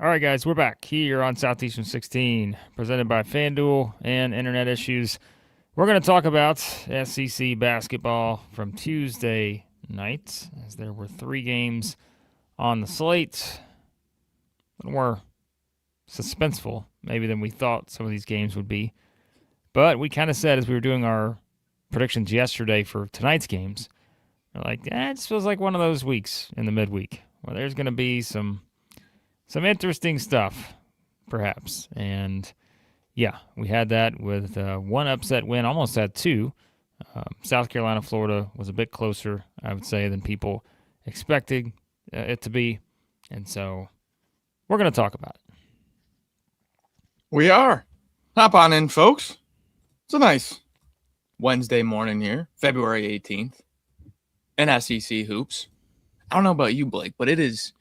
All right, guys, we're back here on Southeastern 16, presented by FanDuel and Internet Issues. We're going to talk about SEC basketball from Tuesday night, as there were 3 games on the slate. A little more suspenseful, maybe, than we thought some of these games would be. But we kind of said as we were doing our predictions yesterday for tonight's games, we're like, it just feels like one of those weeks in the midweek where there's going to be some interesting stuff, perhaps. And yeah, we had that with one upset win, almost had 2. South Carolina, Florida was a bit closer, I would say, than people expected it to be. And so we're going to talk about it. We are. Hop on in, folks. It's a nice Wednesday morning here, February 18th, in SEC hoops. I don't know about you, Blake, but it is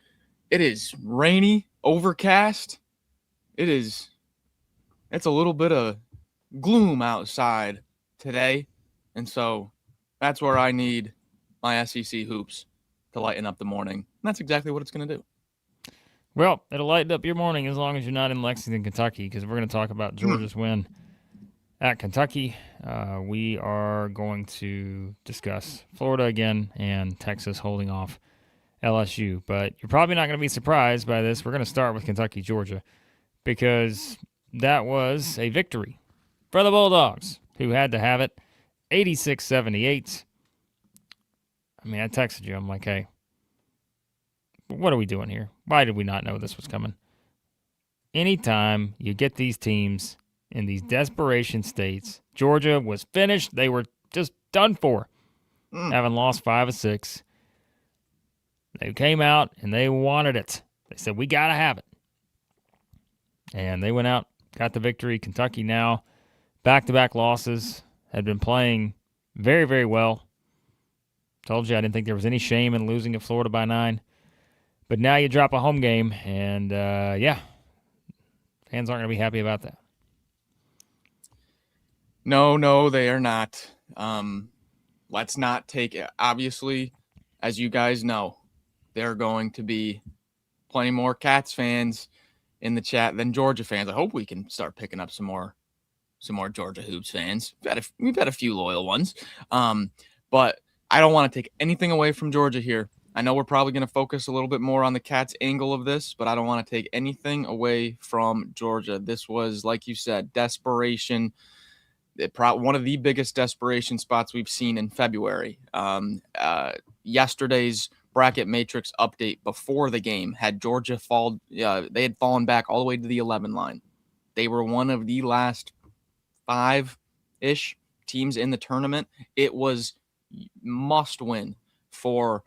rainy, overcast. It's a little bit of gloom outside today. And so that's where I need my SEC hoops to lighten up the morning. And that's exactly what it's going to do. Well, it'll lighten up your morning as long as you're not in Lexington, Kentucky, because we're going to talk about Georgia's win at Kentucky. We are going to discuss Florida again and Texas holding off LSU. But you're probably not going to be surprised by this. We're going to start with Kentucky, Georgia, because that was a victory for the Bulldogs, who had to have it, 86-78. I mean, I texted you. I'm like, hey, what are we doing here? Why did we not know this was coming? Anytime you get these teams in these desperation states, Georgia was finished. They were just done for, having lost 5 of 6. They came out and they wanted it. They said, we got to have it. And they went out, got the victory. Kentucky now, back-to-back losses, had been playing very, very well. Told you I didn't think there was any shame in losing at Florida by 9. But now you drop a home game, and fans aren't going to be happy about that. No, they are not. Let's not take it. Obviously, as you guys know, there are going to be plenty more Cats fans in the chat than Georgia fans. I hope we can start picking up some more Georgia Hoops fans. We've had a few loyal ones. But I don't want to take anything away from Georgia here. I know we're probably going to focus a little bit more on the Cats angle of this, but I don't want to take anything away from Georgia. This was, like you said, desperation. One of the biggest desperation spots we've seen in February. Yesterday's bracket matrix update before the game had Georgia they had fallen back all the way to the 11 line. They were one of the last 5-ish teams in the tournament. It was must win for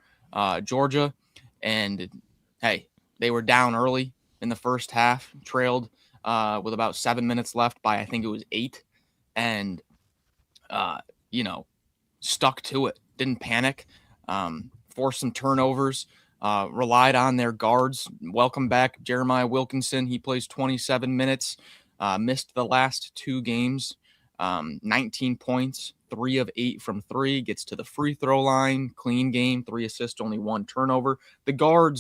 Georgia, and hey, they were down early in the first half, trailed with about 7 minutes left by, I think it was 8, and stuck to it, didn't panic, forced some turnovers, relied on their guards. Welcome back Jeremiah Wilkinson. He plays 27 minutes, missed the last 2 games, 19 points, 3 of 8 from 3, gets to the free throw line, clean game, 3 assists, only 1 turnover. The guard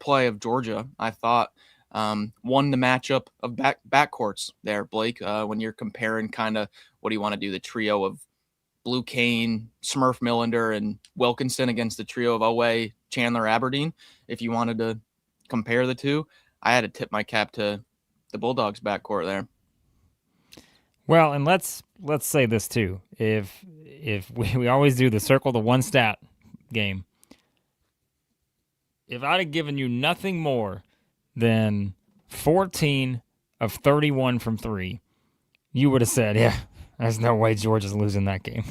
play of Georgia, I thought, won the matchup of backcourts there, Blake, when you're comparing kind of, what do you want to do, the trio of Blue Cain, Smurf Millender, and Wilkinson against the trio of Oweh, Chandler, Aberdeen. If you wanted to compare the two, I had to tip my cap to the Bulldogs backcourt there. Well, and let's say this too. If we always do the circle the one stat game, if I'd have given you nothing more than 14 of 31 from 3, you would have said, yeah, there's no way Georgia's losing that game.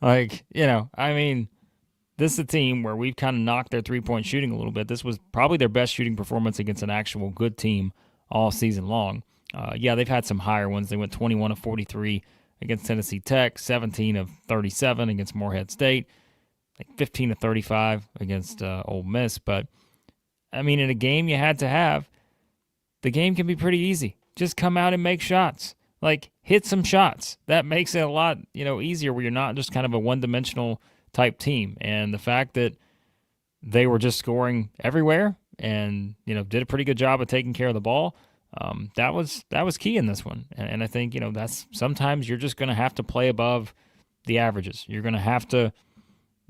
This is a team where we've kind of knocked their three-point shooting a little bit. This was probably their best shooting performance against an actual good team all season long. They've had some higher ones. They went 21 of 43 against Tennessee Tech, 17 of 37 against Morehead State, like 15 of 35 against Ole Miss. But, in a game you had to have, the game can be pretty easy. Just come out and make shots. Hit some shots. That makes it a lot, easier where you're not just kind of a one-dimensional type team. And the fact that they were just scoring everywhere and, did a pretty good job of taking care of the ball. That was key in this one. And I think, that's sometimes you're just going to have to play above the averages. You're going to have to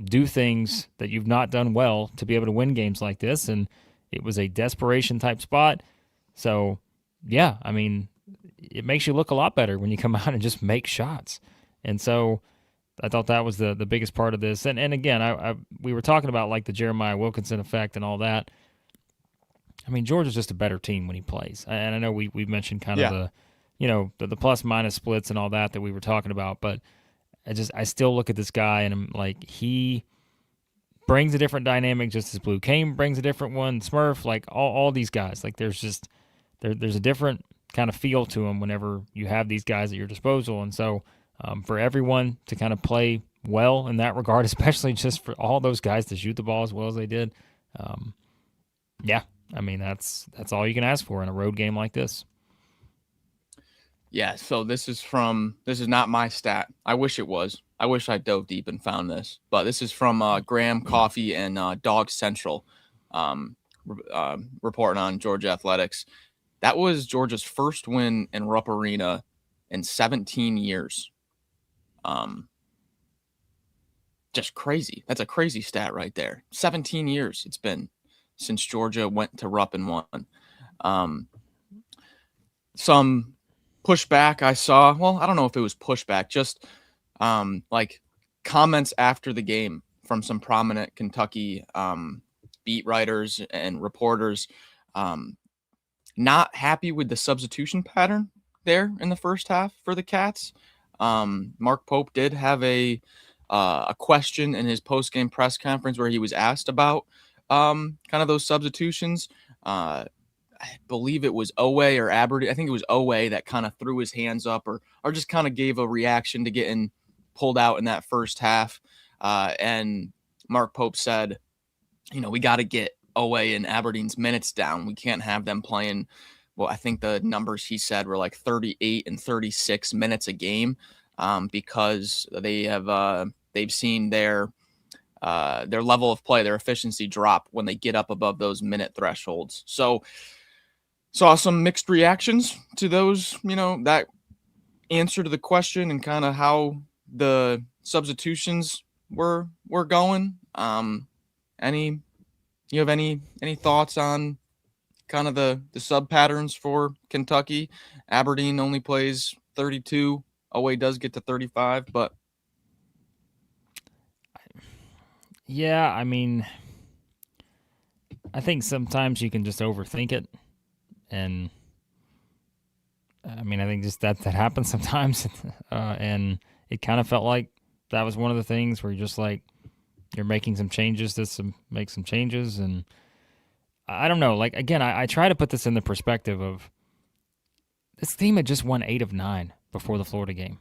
do things that you've not done well to be able to win games like this. And it was a desperation type spot. So, yeah, I mean, it makes you look a lot better when you come out and just make shots. And so I thought that was the biggest part of this. And again, we were talking about like the Jeremiah Wilkinson effect and all that. I mean, Georgia's just a better team when he plays. And I know we mentioned kind of the plus minus splits and all that we were talking about, but I still look at this guy and I'm like, he brings a different dynamic just as Blue Cain brings a different one. Smurf, like all these guys, like there's a different kind of feel to them whenever you have these guys at your disposal. And so for everyone to kind of play well in that regard, especially just for all those guys to shoot the ball as well as they did, yeah, I mean, that's all you can ask for in a road game like this. Yeah, so this is not my stat. I wish it was. I wish I dove deep and found this. But this is from Graham Coffee and Dog Central reporting on Georgia athletics. That was Georgia's first win in Rupp Arena in 17 years. Just crazy. That's a crazy stat right there. 17 years it's been since Georgia went to Rupp and won. Some pushback I saw. Well, I don't know if it was pushback, just like comments after the game from some prominent Kentucky beat writers and reporters, not happy with the substitution pattern there in the first half for the Cats. Mark Pope did have a question in his post-game press conference where he was asked about kind of those substitutions. I believe it was Oweh or Aberdeen. I think it was Oweh that kind of threw his hands up or just kind of gave a reaction to getting pulled out in that first half. And Mark Pope said, we got to get Oweh and Aberdeen's minutes down. We can't have them playing. Well, I think the numbers he said were like 38 and 36 minutes a game because they've seen their level of play, their efficiency drop when they get up above those minute thresholds. So saw some mixed reactions to those, that answer to the question and kind of how the substitutions were going. You have any thoughts on kind of the sub patterns for Kentucky? Aberdeen only plays 32. Oweh does get to 35, but yeah, I mean, I think sometimes you can just overthink it. And I mean, I think just that happens sometimes. And it kind of felt like that was one of the things where you're just like, you're making some changes to make some changes. And I don't know, like, again, I try to put this in the perspective of this team had just won 8 of 9 before the Florida game.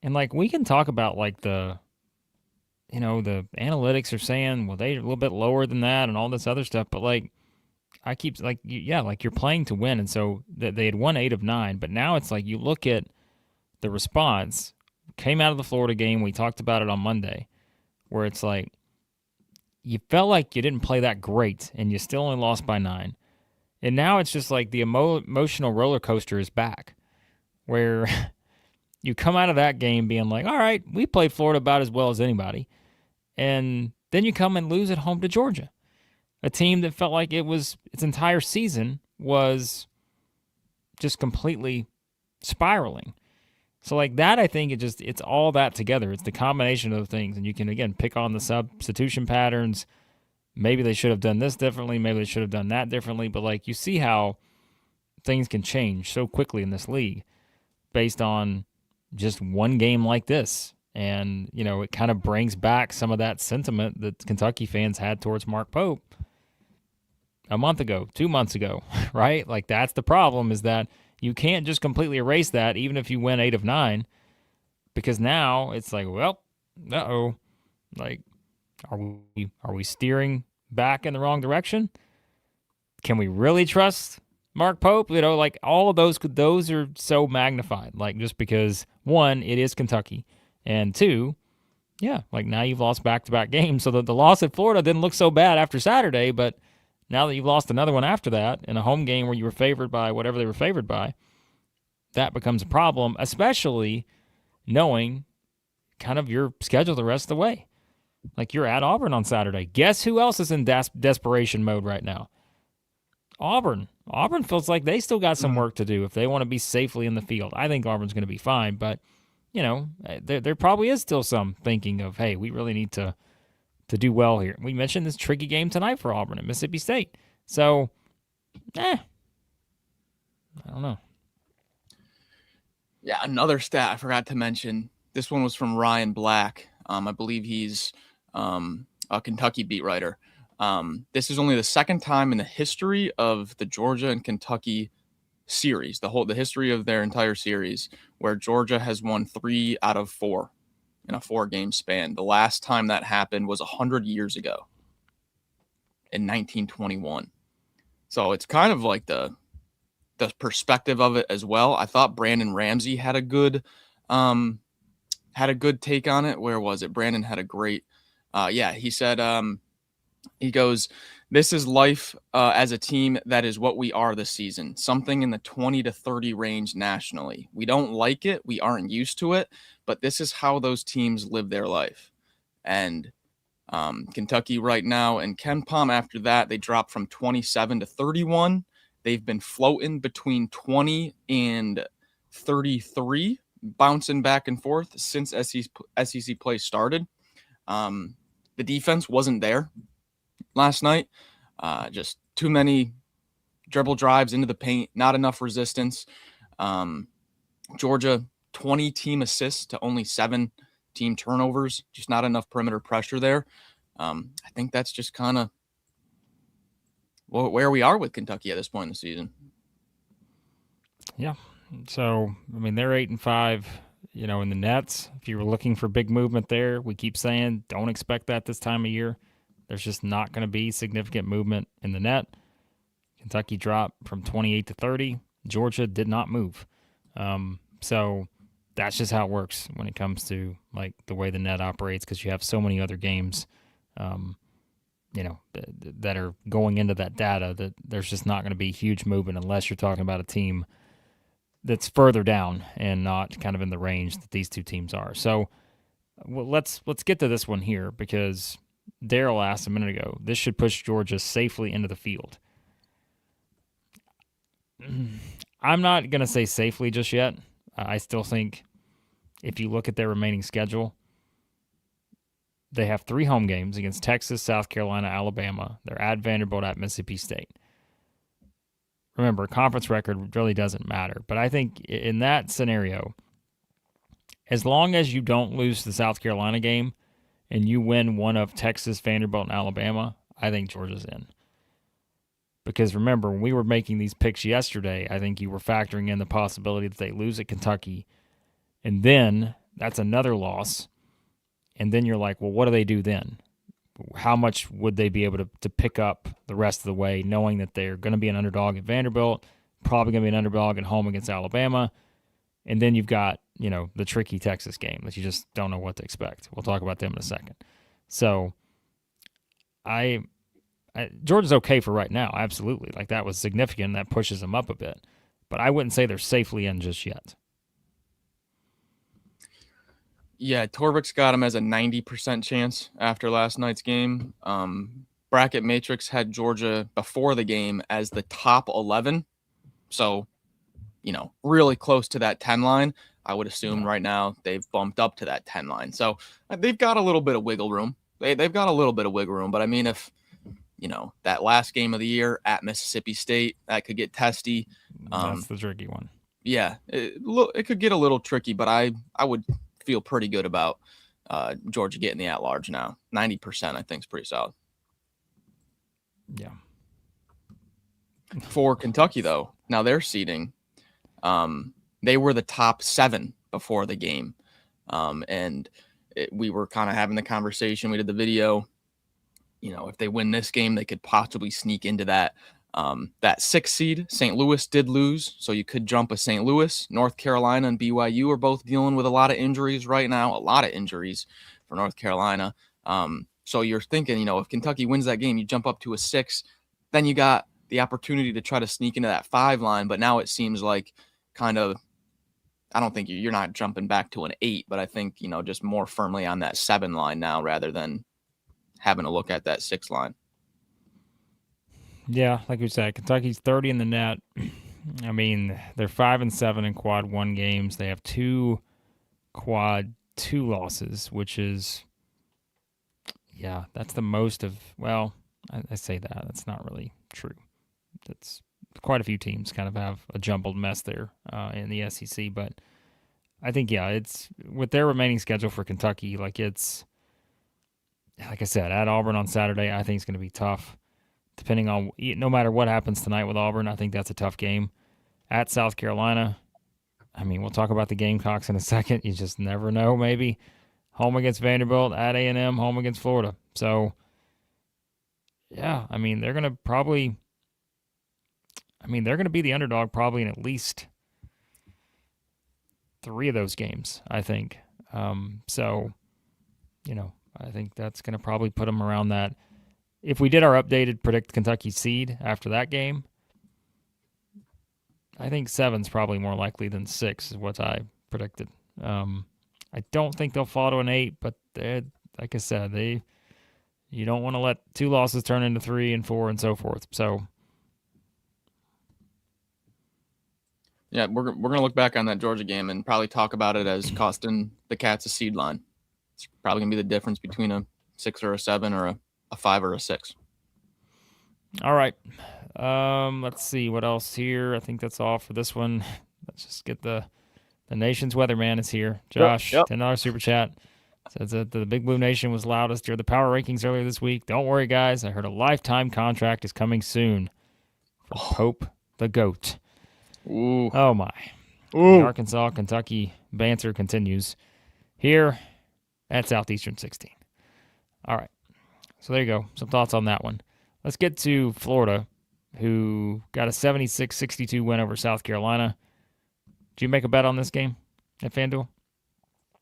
And like, we can talk about like the analytics are saying, well, they're a little bit lower than that and all this other stuff. But like, I keep like, yeah, like you're playing to win. And so they had won 8 of 9, but now it's like, you look at the response came out of the Florida game. We talked about it on Monday where it's like, you felt like you didn't play that great and you still only lost by 9. And now it's just like the emotional roller coaster is back where you come out of that game being like, all right, we played Florida about as well as anybody. And then you come and lose at home to Georgia, a team that felt like its entire season was just completely spiraling. So like that, I think it's all that together. It's the combination of things. And you can, again, pick on the substitution patterns. Maybe they should have done this differently. Maybe they should have done that differently. But like, you see how things can change so quickly in this league based on just one game like this. And, it kind of brings back some of that sentiment that Kentucky fans had towards Mark Pope a month ago, 2 months ago, right? Like, that's the problem, is that you can't just completely erase that even if you win 8 of 9, because now it's like, well, like, are we steering back in the wrong direction? Can we really trust Mark Pope? Like all of those are so magnified, like just because one, it is Kentucky, and two, yeah, like now you've lost back-to-back games. So the loss at Florida didn't look so bad after Saturday, but Now that you've lost another one after that in a home game where you were favored by whatever they were favored by, that becomes a problem, especially knowing kind of your schedule the rest of the way. Like, you're at Auburn on Saturday. Guess who else is in desperation mode right now? Auburn. Auburn feels like they still got some work to do if they want to be safely in the field. I think Auburn's going to be fine, but, there probably is still some thinking of, hey, we really need to do well here. We mentioned this tricky game tonight for Auburn at Mississippi State. So, I don't know. Yeah, another stat I forgot to mention. This one was from Ryan Black. I believe he's a Kentucky beat writer. This is only the second time in the history of the Georgia and Kentucky series, the history of their entire series, where Georgia has won 3 out of 4 in a 4-game span. The last time that happened was 100 years ago in 1921. So it's kind of like the perspective of it as well. I thought Brandon Ramsey had a good take on it. Where was it? Brandon had a great he said he goes, "This is life as a team. That is what we are this season. Something in the 20 to 30 range nationally. We don't like it. We aren't used to it, but this is how those teams live their life." And Kentucky right now and KenPom after that, they dropped from 27 to 31. They've been floating between 20 and 33, bouncing back and forth since SEC play started. The defense wasn't there last night. Just too many dribble drives into the paint, not enough resistance. Georgia, 20 team assists to only 7 team turnovers, just not enough perimeter pressure there. I think that's just kind of where we are with Kentucky at this point in the season. Yeah. So, they're 8-5, in the nets. If you were looking for big movement there, we keep saying don't expect that this time of year. There's just not going to be significant movement in the net. Kentucky dropped from 28 to 30. Georgia did not move. So that's just how it works when it comes to like the way the net operates, because you have so many other games, that are going into that data that there's just not going to be huge movement unless you're talking about a team that's further down and not kind of in the range that these two teams are. So let's get to this one here, because Daryl asked a minute ago, this should push Georgia safely into the field. I'm not going to say safely just yet. I still think if you look at their remaining schedule, they have 3 home games against Texas, South Carolina, Alabama. They're at Vanderbilt, at Mississippi State. Remember, conference record really doesn't matter. But I think in that scenario, as long as you don't lose the South Carolina game and you win one of Texas, Vanderbilt, and Alabama, I think Georgia's in. Because remember, when we were making these picks yesterday, I think you were factoring in the possibility that they lose at Kentucky. And then that's another loss. And then you're like, well, what do they do then? How much would they be able to pick up the rest of the way, knowing that they're going to be an underdog at Vanderbilt, probably going to be an underdog at home against Alabama, and then you've got, the tricky Texas game that you just don't know what to expect. We'll talk about them in a second. So Georgia's okay for right now, absolutely. Like, that was significant, that pushes them up a bit. But I wouldn't say they're safely in just yet. Yeah, Torvik's got him as a 90% chance after last night's game. Bracket Matrix had Georgia before the game as the top 11. So, really close to that 10 line. I would assume right now they've bumped up to that 10 line. So they've got a little bit of wiggle room. They've got a little bit of wiggle room. But if, that last game of the year at Mississippi State, that could get testy. That's the tricky one. Yeah, it could get a little tricky, but I would feel pretty good about Georgia getting the at-large now. 90%, I think, is pretty solid. Yeah. For Kentucky, though, now their seeding, they were the top 7 before the game. We were kind of having the conversation. We did the video. If they win this game, they could possibly sneak into that 6th seed. St. Louis did lose, so you could jump a St. Louis. North Carolina and BYU are both dealing with a lot of injuries right now, a lot of injuries for North Carolina. So you're thinking, if Kentucky wins that game, you jump up to a 6. then you got the opportunity to try to sneak into that 5 line, but now it seems like kind of, I don't think you're not jumping back to an 8, but I think, just more firmly on that 7 line now rather than having to look at that 6 line. Yeah, like we said, Kentucky's 30 in the net. I mean, they're 5-7 in quad 1 games. They have 2 quad 2 losses, which is, yeah, that's the most of, well, I say that. That's not really true. That's quite a few teams kind of have a jumbled mess there in the SEC, but I think, yeah, it's with their remaining schedule for Kentucky, like I said, at Auburn on Saturday, I think it's going to be tough. Depending on, no matter what happens tonight with Auburn, I think that's a tough game. At South Carolina, I mean, we'll talk about the Gamecocks in a second. You just never know, maybe. Home against Vanderbilt, at A&M, home against Florida. So, yeah, I mean, they're going to be the underdog probably in at least 3 of those games, I think. So, I think that's going to probably put them around that. If we did our updated predict Kentucky seed after that game, I think 7's probably more likely than 6 is what I predicted. I don't think they'll fall to an 8, but like I said, you don't want to let 2 losses turn into 3 and 4 and so forth. So, yeah, we're gonna look back on that Georgia game and probably talk about it as costing the Cats a seed line. It's probably gonna be the difference between a 6 or a 7 or a 5 or a 6. All right. Let's see what else here. I think that's all for this one. Let's just get the nation's weatherman is here. Josh, Yep. $10 super chat. Says that the Big Blue Nation was loudest during the power rankings earlier this week. Don't worry, guys. I heard a lifetime contract is coming soon for Pope the GOAT. Ooh. Oh, my. Ooh. The Arkansas-Kentucky banter continues here at Southeastern 16. All right. So there you go. Some thoughts on that one. Let's get to Florida, who got a 76-62 win over South Carolina. Did you make a bet on this game at FanDuel?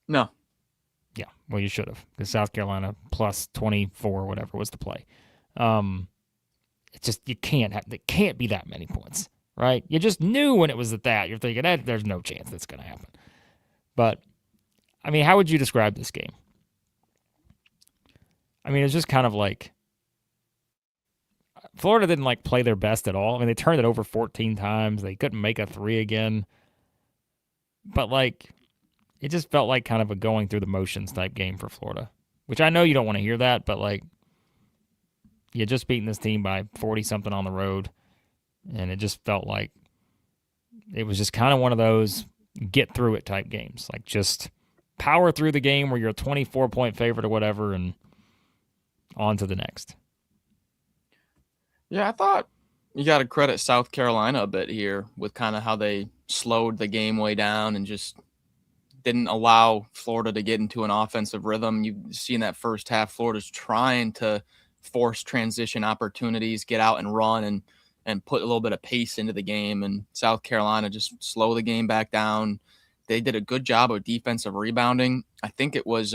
No. Yeah, well, you should have, because South Carolina plus 24 or whatever was the play. It's just, it can't be that many points, right? You just knew when it was at that. You're thinking, there's no chance that's going to happen. But, I mean, how would you describe this game? I mean, it's just kind of like Florida didn't play their best at all. I mean, they turned it over 14 times. They couldn't make a 3 again. But it just felt like kind of a going through the motions type game for Florida, which I know you don't want to hear that, but you just beaten this team by 40 something on the road. And it just felt like it was just kind of one of those get through it type games. Just power through the game where you're a 24-point favorite or whatever and on to the next. Yeah, I thought you got to credit South Carolina a bit here with kind of how they slowed the game way down and just didn't allow Florida to get into an offensive rhythm. You've seen that first half, Florida's trying to force transition opportunities, get out and run and put a little bit of pace into the game. And South Carolina just slow the game back down. They did a good job of defensive rebounding. I think it was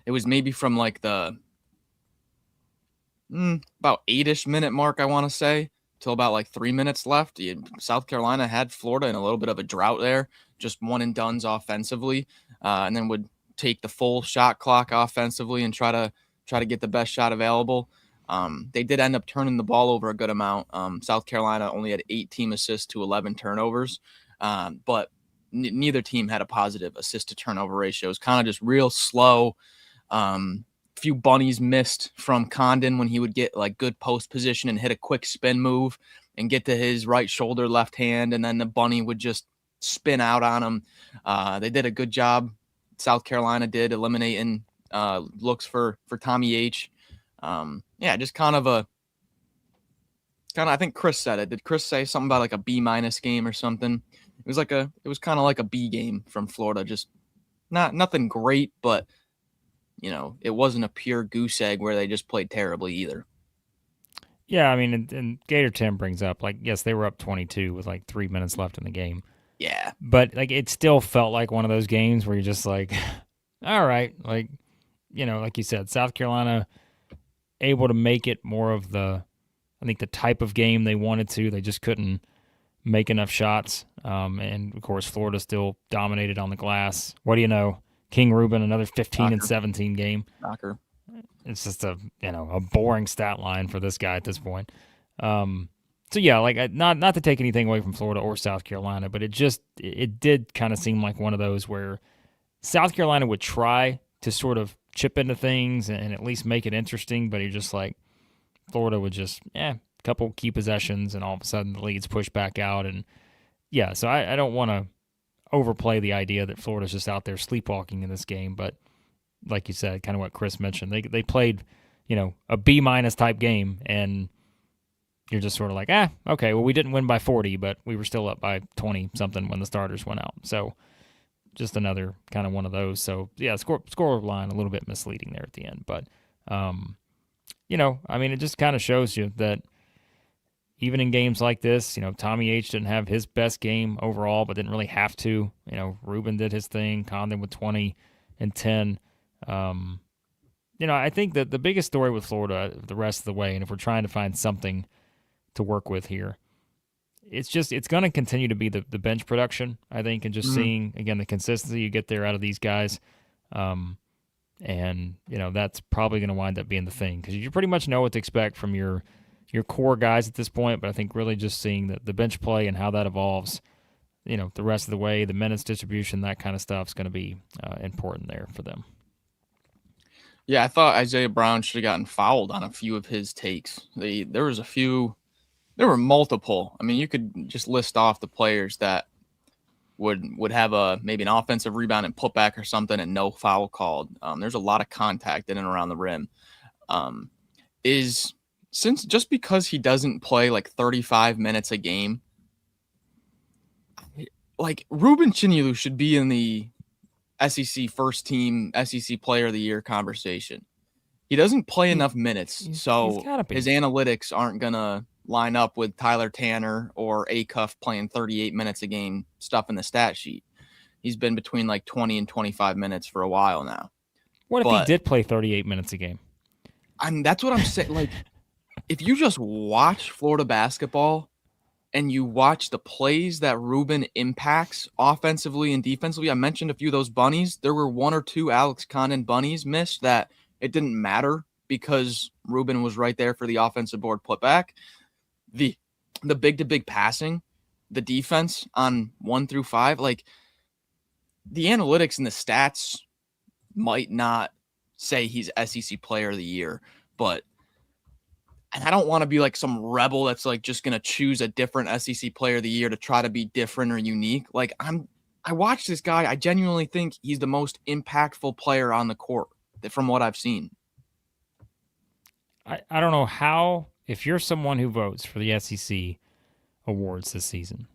maybe from the about 8-ish minute mark, I want to say, till about 3 minutes left. South Carolina had Florida in a little bit of a drought there, just one and dones offensively, and then would take the full shot clock offensively and try to get the best shot available. They did end up turning the ball over a good amount. South Carolina only had 8 team assists to 11 turnovers, but neither team had a positive assist to turnover ratio. It was kind of just real slow. Few bunnies missed from Condon when he would get good post position and hit a quick spin move and get to his right shoulder, left hand, and then the bunny would just spin out on him. They did a good job. South Carolina did eliminating looks for Tommy H. Just kind of I think Chris said it. Did Chris say something about a B- game or something? It was kind of like a B game from Florida. Just nothing great, but it wasn't a pure goose egg where they just played terribly either. Yeah, I mean, and Gator Tim brings up, yes, they were up 22 with 3 minutes left in the game. Yeah. But, it still felt like one of those games where you're just all right. Like you said, South Carolina able to make it more of the I think the type of game they wanted to, they just couldn't make enough shots. And of course, Florida still dominated on the glass. What do you know? King Ruben, another 15 and 17 game. Knocker. It's just a boring stat line for this guy at this point. So yeah, like not to take anything away from Florida or South Carolina, but it did kind of seem like one of those where South Carolina would try to sort of chip into things and at least make it interesting, but you're just like Florida would just a couple key possessions and all of a sudden the leads push back out. And yeah, so I don't want to overplay the idea that Florida's just out there sleepwalking in this game, but like you said, kind of what Chris mentioned, they played, a B- type game, and you're just sort of like, okay, well, we didn't win by 40, but we were still up by 20 something when the starters went out. So just another kind of one of those. So yeah, score line a little bit misleading there at the end, but it just kind of shows you that even in games like this, Tommy H didn't have his best game overall, but didn't really have to. Ruben did his thing, Condon with 20 and 10. I think that the biggest story with Florida the rest of the way, and if we're trying to find something to work with here, it's going to continue to be the bench production, I think, and just seeing, again, the consistency you get there out of these guys. That's probably going to wind up being the thing because you pretty much know what to expect from your core guys at this point, but I think really just seeing the bench play and how that evolves, the rest of the way, the minutes distribution, that kind of stuff is going to be important there for them. Yeah, I thought Isaiah Brown should have gotten fouled on a few of his takes. There were multiple. I mean, you could just list off the players that would have maybe an offensive rebound and putback or something and no foul called. There's a lot of contact in and around the rim. Just because he doesn't play like 35 minutes a game, like Ruben Chinilu should be in the SEC first team, SEC player of the year conversation. He doesn't play enough minutes, so his analytics aren't going to line up with Tyler Tanner or Acuff playing 38 minutes a game stuff in the stat sheet. He's been between like 20 and 25 minutes for a while now. What if he did play 38 minutes a game? That's what I'm saying. Like, if you just watch Florida basketball and you watch the plays that Ruben impacts offensively and defensively, I mentioned a few of those bunnies. There were one or two Alex Condon bunnies missed that it didn't matter because Ruben was right there for the offensive board putback. The big-to-big passing, the defense on 1 through 5, like the analytics and the stats might not say he's SEC player of the year, but and I don't want to be like some rebel that's like just going to choose a different SEC player of the year to try to be different or unique. Like I watch this guy. I genuinely think he's the most impactful player on the court from what I've seen. I don't know how, if you're someone who votes for the SEC awards this season,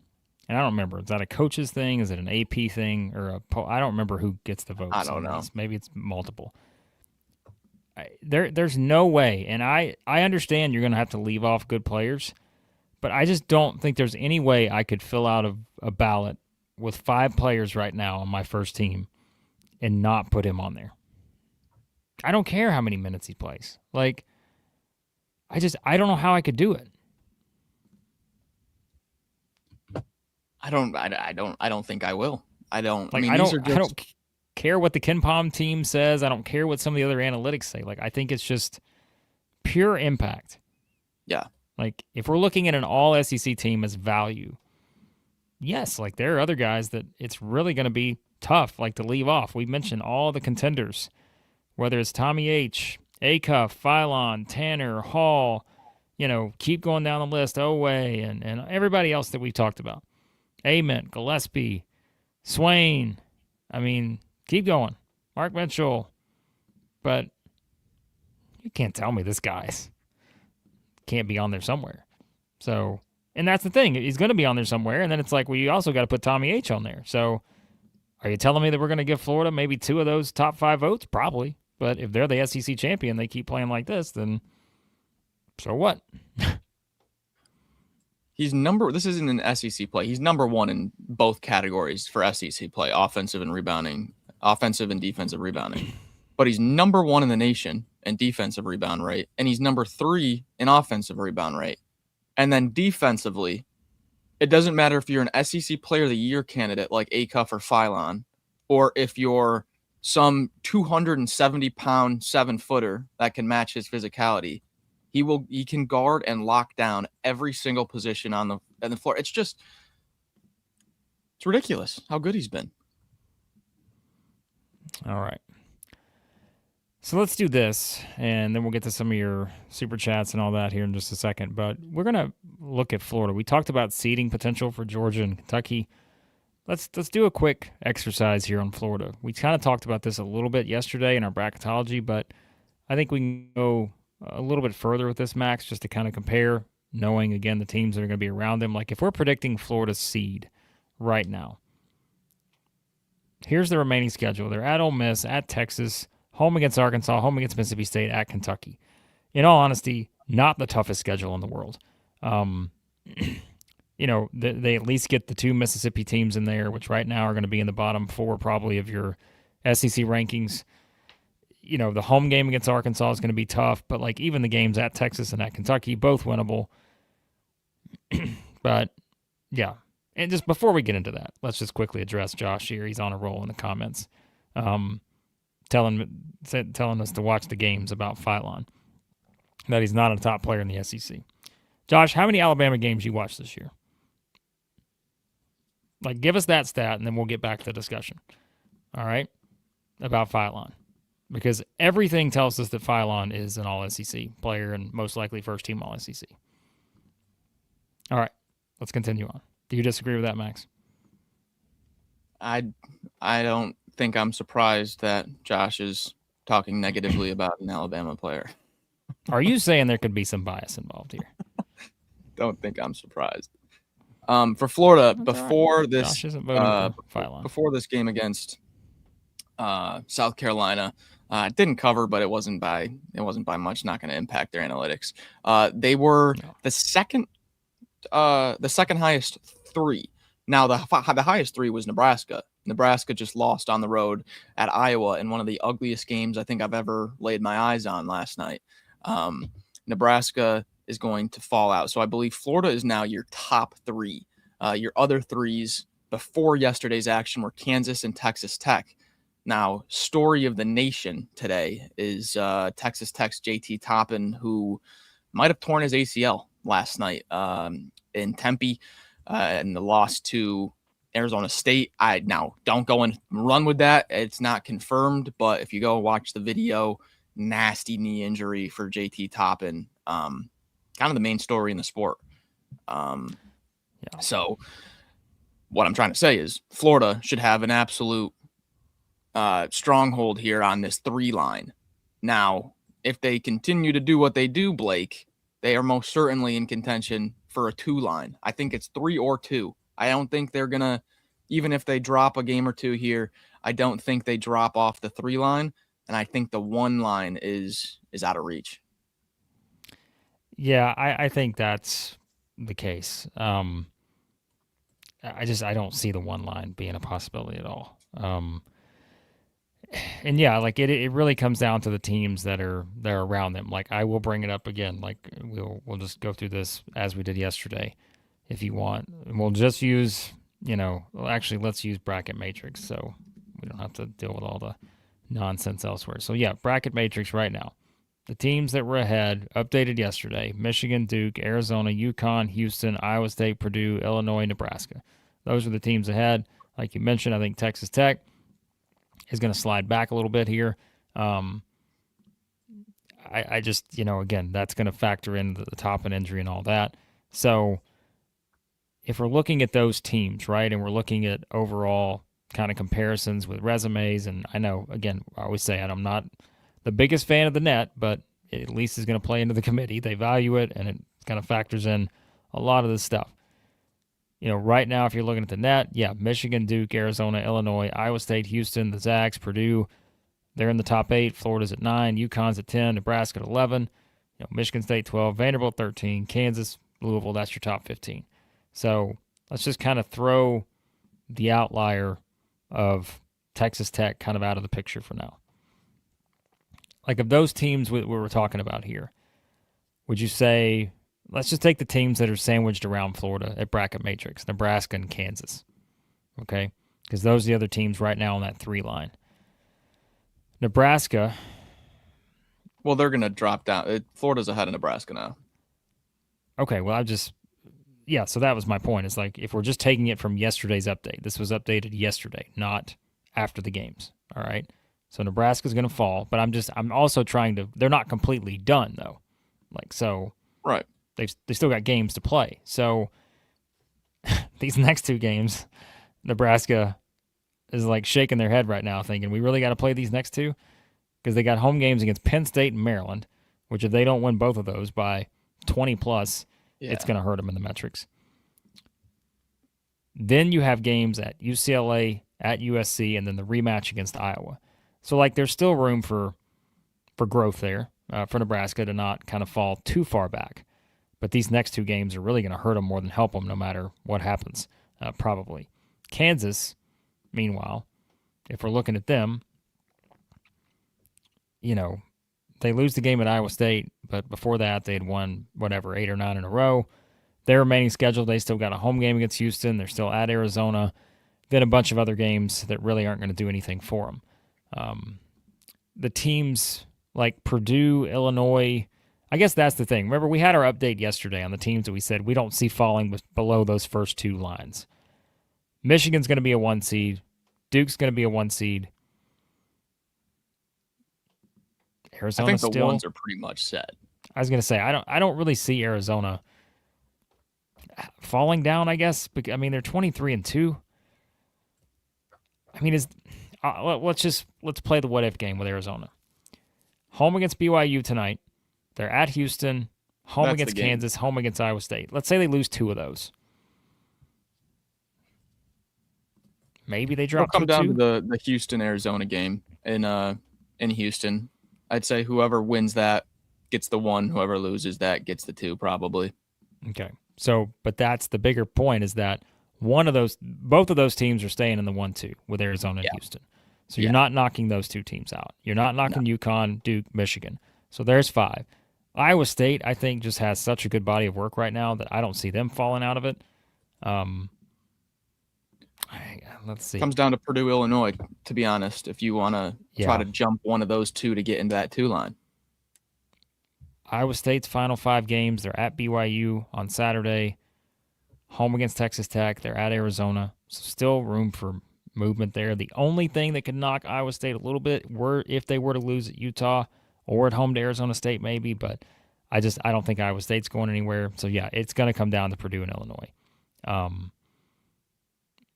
and I don't remember, is that a coach's thing? Is it an AP thing? Or I don't remember who gets the votes. I don't know. Maybe it's multiple. There's no way, and I understand you're going to have to leave off good players, but I just don't think there's any way I could fill out a ballot with 5 players right now on my first team and not put him on there. I don't care how many minutes he plays. Like, I don't know how I could do it. I don't think I will. I don't. Like, I don't care what the KenPom team says. I don't care what some of the other analytics say. Like, I think it's just pure impact. Yeah. Like, if we're looking at an all SEC team as value, yes, like there are other guys that it's really going to be tough, like to leave off. We mentioned all the contenders, whether it's Tommy H, Acuff, Philon, Tanner, Hall, keep going down the list, Oweh, and everybody else that we've talked about. Ament, Gillespie, Swain. I mean, keep going. Mark Mitchell. But you can't tell me this guy's can't be on there somewhere. So, and that's the thing. He's going to be on there somewhere. And then it's like, well, you also got to put Tommy H on there. So are you telling me that we're going to give Florida maybe 2 of those top 5 votes? Probably. But if they're the SEC champion, they keep playing like this, then so what? This isn't an SEC play. He's number 1 in both categories for SEC play, offensive and defensive rebounding. But he's number 1 in the nation in defensive rebound rate, and he's number 3 in offensive rebound rate. And then defensively, it doesn't matter if you're an SEC Player of the Year candidate like Acuff or Phylon, or if you're some 270-pound 7-footer that can match his physicality. He can guard and lock down every single position on the floor. It's ridiculous how good he's been. All right. So let's do this, and then we'll get to some of your super chats and all that here in just a second. But we're going to look at Florida. We talked about seeding potential for Georgia and Kentucky. Let's do a quick exercise here on Florida. We kind of talked about this a little bit yesterday in our bracketology, but I think we can go a little bit further with this, Max, just to kind of compare, knowing, again, the teams that are going to be around them. Like if we're predicting Florida's seed right now, here's the remaining schedule. They're at Ole Miss, at Texas, home against Arkansas, home against Mississippi State, at Kentucky. In all honesty, not the toughest schedule in the world. They at least get the 2 Mississippi teams in there, which right now are going to be in the bottom 4 probably of your SEC rankings. The home game against Arkansas is going to be tough, but like even the games at Texas and at Kentucky, both winnable. But yeah. And just before we get into that, let's just quickly address Josh here. He's on a roll in the comments. Telling us to watch the games about Phylon, that he's not a top player in the SEC. Josh, how many Alabama games you watched this year? Like, give us that stat, and then we'll get back to the discussion. All right? About Phylon. Because everything tells us that Phylon is an all-SEC player and most likely first-team all-SEC. All right. Let's continue on. Do you disagree with that, Max? I don't think I'm surprised that Josh is talking negatively about an Alabama player. Are you saying there could be some bias involved here? Don't think I'm surprised. For Florida, That's before right. this, Josh isn't voting for Phylon. before this game against South Carolina, didn't cover, but it wasn't by much. Not going to impact their analytics. They were the second highest 3. Now the highest 3 was Nebraska. Nebraska just lost on the road at Iowa in one of the ugliest games I think I've ever laid my eyes on last night. Nebraska is going to fall out. So I believe Florida is now your top 3. Your other 3s before yesterday's action were Kansas and Texas Tech. Now, story of the nation today is Texas Tech's JT Toppin, who might have torn his ACL last night in Tempe and the loss to Arizona State. Now don't go and run with that. It's not confirmed, but if you go watch the video, nasty knee injury for JT Toppin. Kind of the main story in the sport. So what I'm trying to say is Florida should have an absolute stronghold here on this 3 line. Now, if they continue to do what they do, Blake, they are most certainly in contention for a 2 line. I think it's 3 or 2. I don't think they're going to, even if they drop a game or 2 here, I don't think they drop off the 3 line. And I think the 1 line is out of reach. Yeah, I think that's the case. I don't see the 1 line being a possibility at all. And yeah, like it really comes down to the teams that are around them. Like I will bring it up again. Like we'll just go through this as we did yesterday, if you want. And we'll just use let's use bracket matrix so we don't have to deal with all the nonsense elsewhere. So yeah, bracket matrix right now. The teams that were ahead, updated yesterday: Michigan, Duke, Arizona, UConn, Houston, Iowa State, Purdue, Illinois, Nebraska. Those are the teams ahead. Like you mentioned, I think Texas Tech is going to slide back a little bit here. I just, again, that's going to factor in the top and injury and all that. So if we're looking at those teams, right, and we're looking at overall kind of comparisons with resumes, and I know, again, I always say I'm not the biggest fan of the net, but it at least is going to play into the committee. They value it, and it kind of factors in a lot of this stuff. Right now, if you're looking at the net, Michigan, Duke, Arizona, Illinois, Iowa State, Houston, the Zags, Purdue, they're in the top 8. Florida's at 9, UConn's at 10, Nebraska at 11, Michigan State 12, Vanderbilt 13, Kansas, Louisville, that's your top 15. So let's just kind of throw the outlier of Texas Tech kind of out of the picture for now. like of those teams we're talking about here, would you say, let's just take the teams that are sandwiched around Florida at bracket matrix, Nebraska and Kansas, okay? Because those are the other teams right now on that 3 line. Nebraska. Well, they're going to drop down. Florida's ahead of Nebraska now. Okay, well, so that was my point. It's like if we're just taking it from yesterday's update, this was updated yesterday, not after the games, all right? So Nebraska's going to fall, but I'm also trying to, they're not completely done, though. Like, so right, they still got games to play. So these next 2 games, Nebraska is like shaking their head right now thinking, we really got to play these next 2? Because they got home games against Penn State and Maryland, which if they don't win both of those by 20 plus, it's going to hurt them in the metrics. Then you have games at UCLA, at USC, and then the rematch against Iowa. So, like, there's still room for growth there for Nebraska to not kind of fall too far back. But these next 2 games are really going to hurt them more than help them no matter what happens, probably. Kansas, meanwhile, if we're looking at them, they lose the game at Iowa State, but before that they had won, 8 or 9 in a row. Their remaining schedule, they still got a home game against Houston. They're still at Arizona. Then a bunch of other games that really aren't going to do anything for them. The teams like Purdue, Illinois, I guess that's the thing. Remember, we had our update yesterday on the teams that we said we don't see falling below those first 2 lines. Michigan's going to be a 1 seed. Duke's going to be a 1 seed. Arizona, I think the still, ones are pretty much set. I was going to say I don't really see Arizona falling down, I guess. I mean, they're 23-2. I mean, let's play the what if game with Arizona. Home against BYU tonight. They're at Houston. Home against Kansas. Home against Iowa State. Let's say they lose 2 of those. Maybe they drop. It'll come down to the Houston Arizona game in Houston. I'd say whoever wins that gets the 1. Whoever loses that gets the 2, probably. Okay. So, but that's the bigger point is that both of those teams are staying in the 1-2 with Arizona and Houston. So you're not knocking those 2 teams out. You're not knocking UConn, Duke, Michigan. So there's 5. Iowa State, I think, just has such a good body of work right now that I don't see them falling out of it. Let's see. Comes down to Purdue, Illinois, to be honest, if you want to try to jump one of those 2 to get into that 2 line. Iowa State's final 5 games, they're at BYU on Saturday, home against Texas Tech, they're at Arizona. So still room for movement there. The only thing that could knock Iowa State a little bit were if they were to lose at Utah or at home to Arizona State maybe, but I don't think Iowa State's going anywhere. So yeah, it's going to come down to Purdue and Illinois.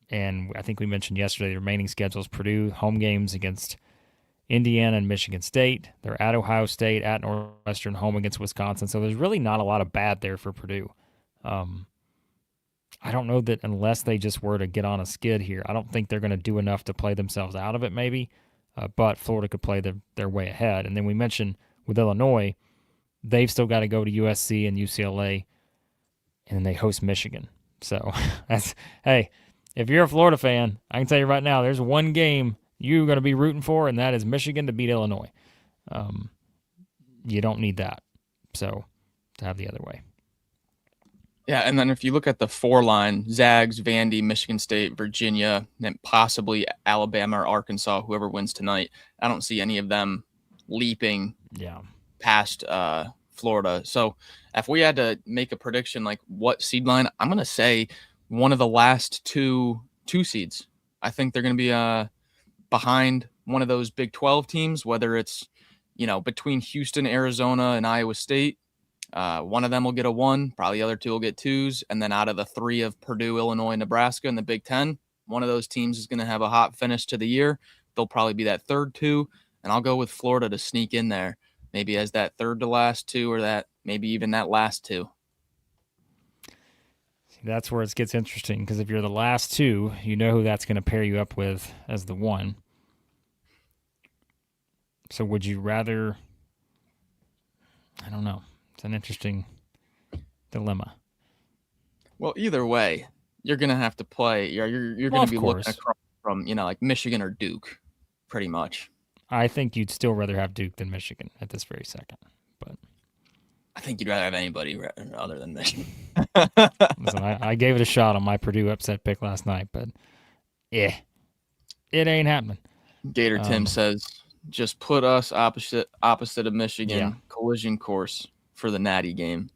And I think we mentioned yesterday the remaining schedules: Purdue home games against Indiana and Michigan State. They're at Ohio State, at Northwestern, home against Wisconsin. So there's really not a lot of bad there for Purdue. I don't know that unless they just were to get on a skid here, I don't think they're going to do enough to play themselves out of it maybe. But Florida could play their way ahead. And then we mentioned with Illinois, they've still got to go to USC and UCLA, and then they host Michigan. So hey, if you're a Florida fan, I can tell you right now, there's one game you're going to be rooting for, and that is Michigan to beat Illinois. You don't need that. So to have the other way. Yeah, and then if you look at the 4 line, Zags, Vandy, Michigan State, Virginia, and possibly Alabama or Arkansas, whoever wins tonight, I don't see any of them leaping past Florida. So if we had to make a prediction, like what seed line, I'm going to say one of the last two seeds. I think they're going to be behind one of those Big 12 teams, whether it's, between Houston, Arizona, and Iowa State. One of them will get a 1, probably the other 2 will get 2s. And then out of the 3 of Purdue, Illinois, Nebraska in the Big 10, one of those teams is going to have a hot finish to the year. They'll probably be that third 2. And I'll go with Florida to sneak in there, maybe as that third to last 2 or that maybe even that last 2. That's where it gets interesting, because if you're the last 2, you know who that's going to pair you up with as the 1. So would you rather? I don't know. It's an interesting dilemma. Well, either way, you're going to have to play. You're going to be looking across from, like Michigan or Duke, pretty much. I think you'd still rather have Duke than Michigan at this very second. But I think you'd rather have anybody other than Michigan. listen, I gave it a shot on my Purdue upset pick last night, but it ain't happening. Gator Tim says, just put us opposite of Michigan, collision course for the Natty game.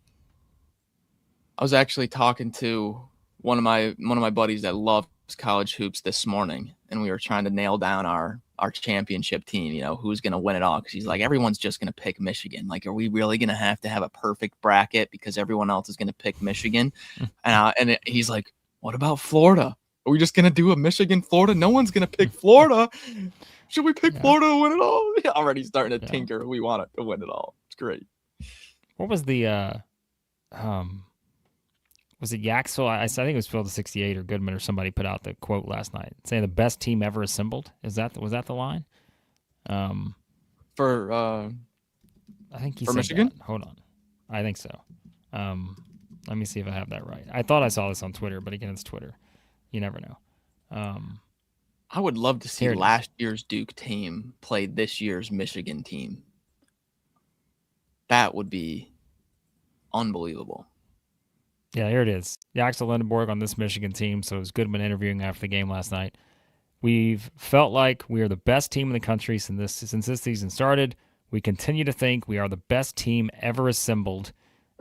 I was actually talking to one of my buddies that loves college hoops this morning, and we were trying to nail down our championship team, who's going to win it all. Because he's like, everyone's just going to pick Michigan. Like, are we really going to have a perfect bracket because everyone else is going to pick Michigan? And he's like, what about Florida? Are we just going to do a Michigan-Florida? No one's going to pick Florida. Should we pick Florida to win it all? Already starting to tinker. We want it to win it all. It's great. What was the was it Yaxel? I think it was Phil the 68 or Goodman or somebody put out the quote last night saying the best team ever assembled. Was that the line? For I think he for said Michigan. That. Hold on, I think so. Let me see if I have that right. I thought I saw this on Twitter, but again, it's Twitter. You never know. I would love to see last year's Duke team play this year's Michigan team. That would be unbelievable. Yeah, here it is. Yaxel Lindenborg on this Michigan team. So it was Goodman interviewing after the game last night. We've felt like we are the best team in the country since this season started. We continue to think we are the best team ever assembled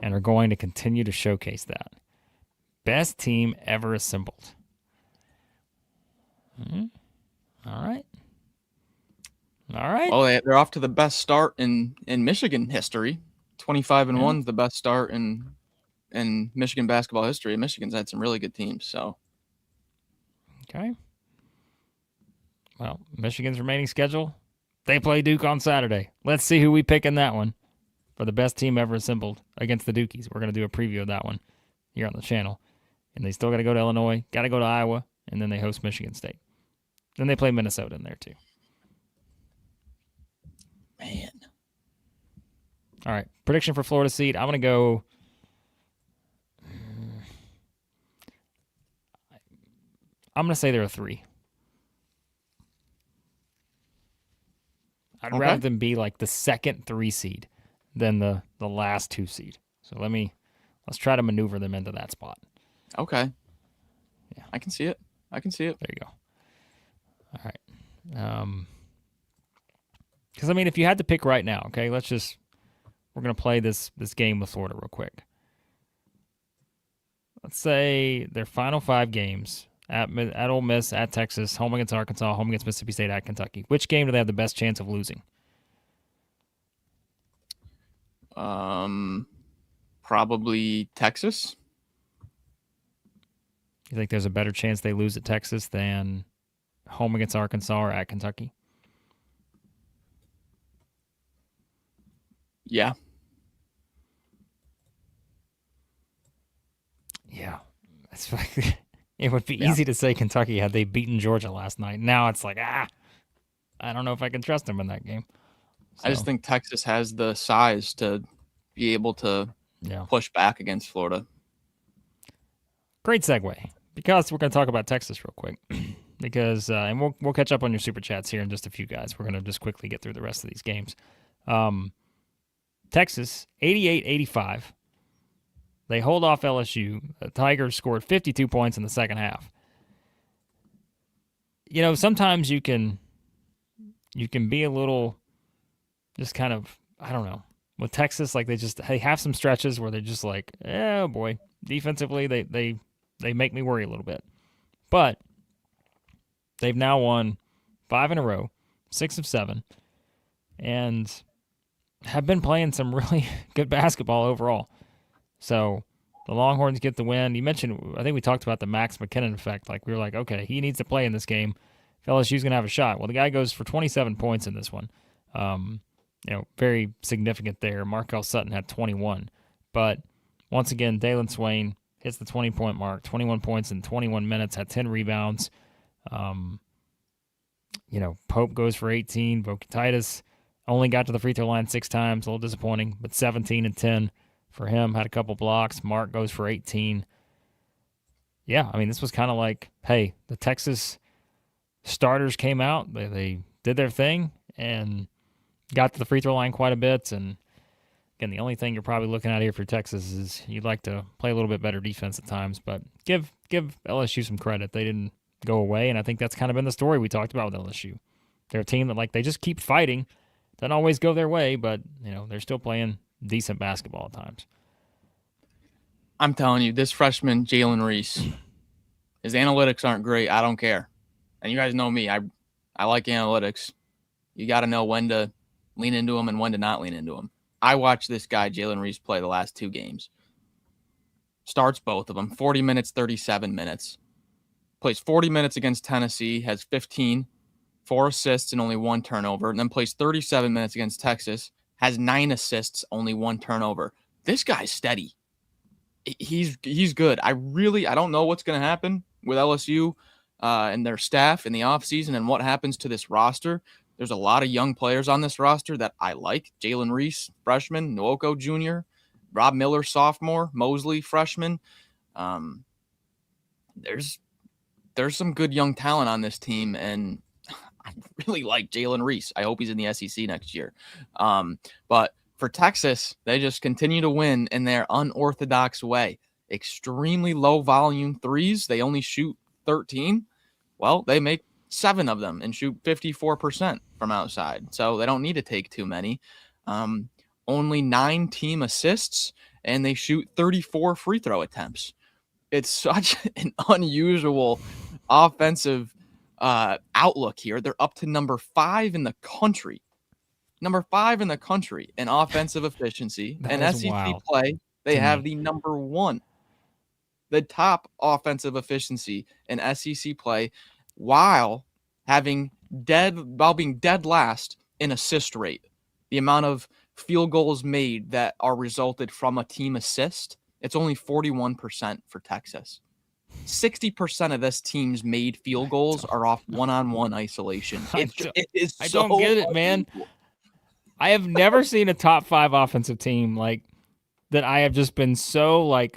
and are going to continue to showcase that. Best team ever assembled. All right. Well, they're off to the best start in Michigan history. 25-1 is the best start in Michigan basketball history. Michigan's had some really good teams. So, okay. Well, Michigan's remaining schedule, they play Duke on Saturday. Let's see who we pick in that one for the best team ever assembled against the Dukies. We're going to do a preview of that one here on the channel. And they still got to go to Illinois, got to go to Iowa, and then they host Michigan State. Then they play Minnesota in there too. Man. All right. Prediction for Florida seed. I'm going to go. I'm going to say they're a 3. I'd rather them be like the second 3 seed than the last 2 seed. So let's try to maneuver them into that spot. Okay. Yeah. I can see it. There you go. All right. Because, if you had to pick right now, okay, we're going to play this game with Florida real quick. Let's say their final 5 games at Ole Miss, at Texas, home against Arkansas, home against Mississippi State, at Kentucky. Which game do they have the best chance of losing? Probably Texas. You think there's a better chance they lose at Texas than home against Arkansas or at Kentucky? Yeah. Yeah. It's like it would be easy to say Kentucky had they beaten Georgia last night. Now it's like, I don't know if I can trust them in that game. So, I just think Texas has the size to be able to push back against Florida. Great segue, because we're going to talk about Texas real quick. Because and we'll catch up on your super chats here in just a few, guys. We're going to just quickly get through the rest of these games. Texas 88-85. They hold off LSU. The Tigers scored 52 points in the second half. Sometimes you can be a little just kind of, I don't know. With Texas, like they have some stretches where they're just like, oh boy, defensively they make me worry a little bit. But they've now won 5 in a row, 6 of 7, and have been playing some really good basketball overall. So the Longhorns get the win. You mentioned, I think we talked about the Max McKinnon effect. Like we were like, okay, he needs to play in this game. LSU's going to have a shot. Well, the guy goes for 27 points in this one. Very significant there. Markel Sutton had 21. But once again, Dailyn Swain hits the 20-point mark, 21 points in 21 minutes, had 10 rebounds. Pope goes for 18. Vokietaitis only got to the free throw line 6 times. A little disappointing, but 17 and 10 for him. Had a couple blocks. Mark goes for 18. Yeah, this was kind of like, hey, the Texas starters came out. They did their thing, and got to the free throw line quite a bit. And again, the only thing you're probably looking at here for Texas is you'd like to play a little bit better defense at times, but give LSU some credit. They didn't go away, and I think that's kind of been the story we talked about with LSU. They're a team that they just keep fighting. Doesn't always go their way, but they're still playing decent basketball at times. I'm telling you, this freshman Jalen Reese, his analytics aren't great. I don't care, and you guys know me. I like analytics. You got to know when to lean into them and when to not lean into them. I watched this guy, Jalen Reese, play the last 2 games. Starts both of them, 40 minutes, 37 minutes. Plays 40 minutes against Tennessee, has 15, 4 assists, and only 1 turnover. And then plays 37 minutes against Texas, has 9 assists, only 1 turnover. This guy's steady. He's good. I don't know what's going to happen with LSU and their staff in the offseason and what happens to this roster. There's a lot of young players on this roster that I like. Jalen Reese, freshman, Nwoko Jr., Rob Miller, sophomore, Mosley, freshman. There's some good young talent on this team, and I really like Jalen Reese. I hope he's in the SEC next year. But for Texas, they just continue to win in their unorthodox way. Extremely low volume threes. They only shoot 13. Well, they make 7 of them and shoot 54% from outside. So they don't need to take too many. Only 9 team assists, and they shoot 34 free throw attempts. It's such an unusual offensive outlook here. They're up to number 5 in the country. Number 5 in the country in offensive efficiency. And SEC wild play, they have the number 1. The top offensive efficiency in SEC play, while being dead last in assist rate. The amount of field goals made that are resulted from a team assist, it's only 41% for Texas. 60% of this team's made field goals are off one-on-one isolation. I don't get it, man. I have never seen a top 5 offensive team that I have just been so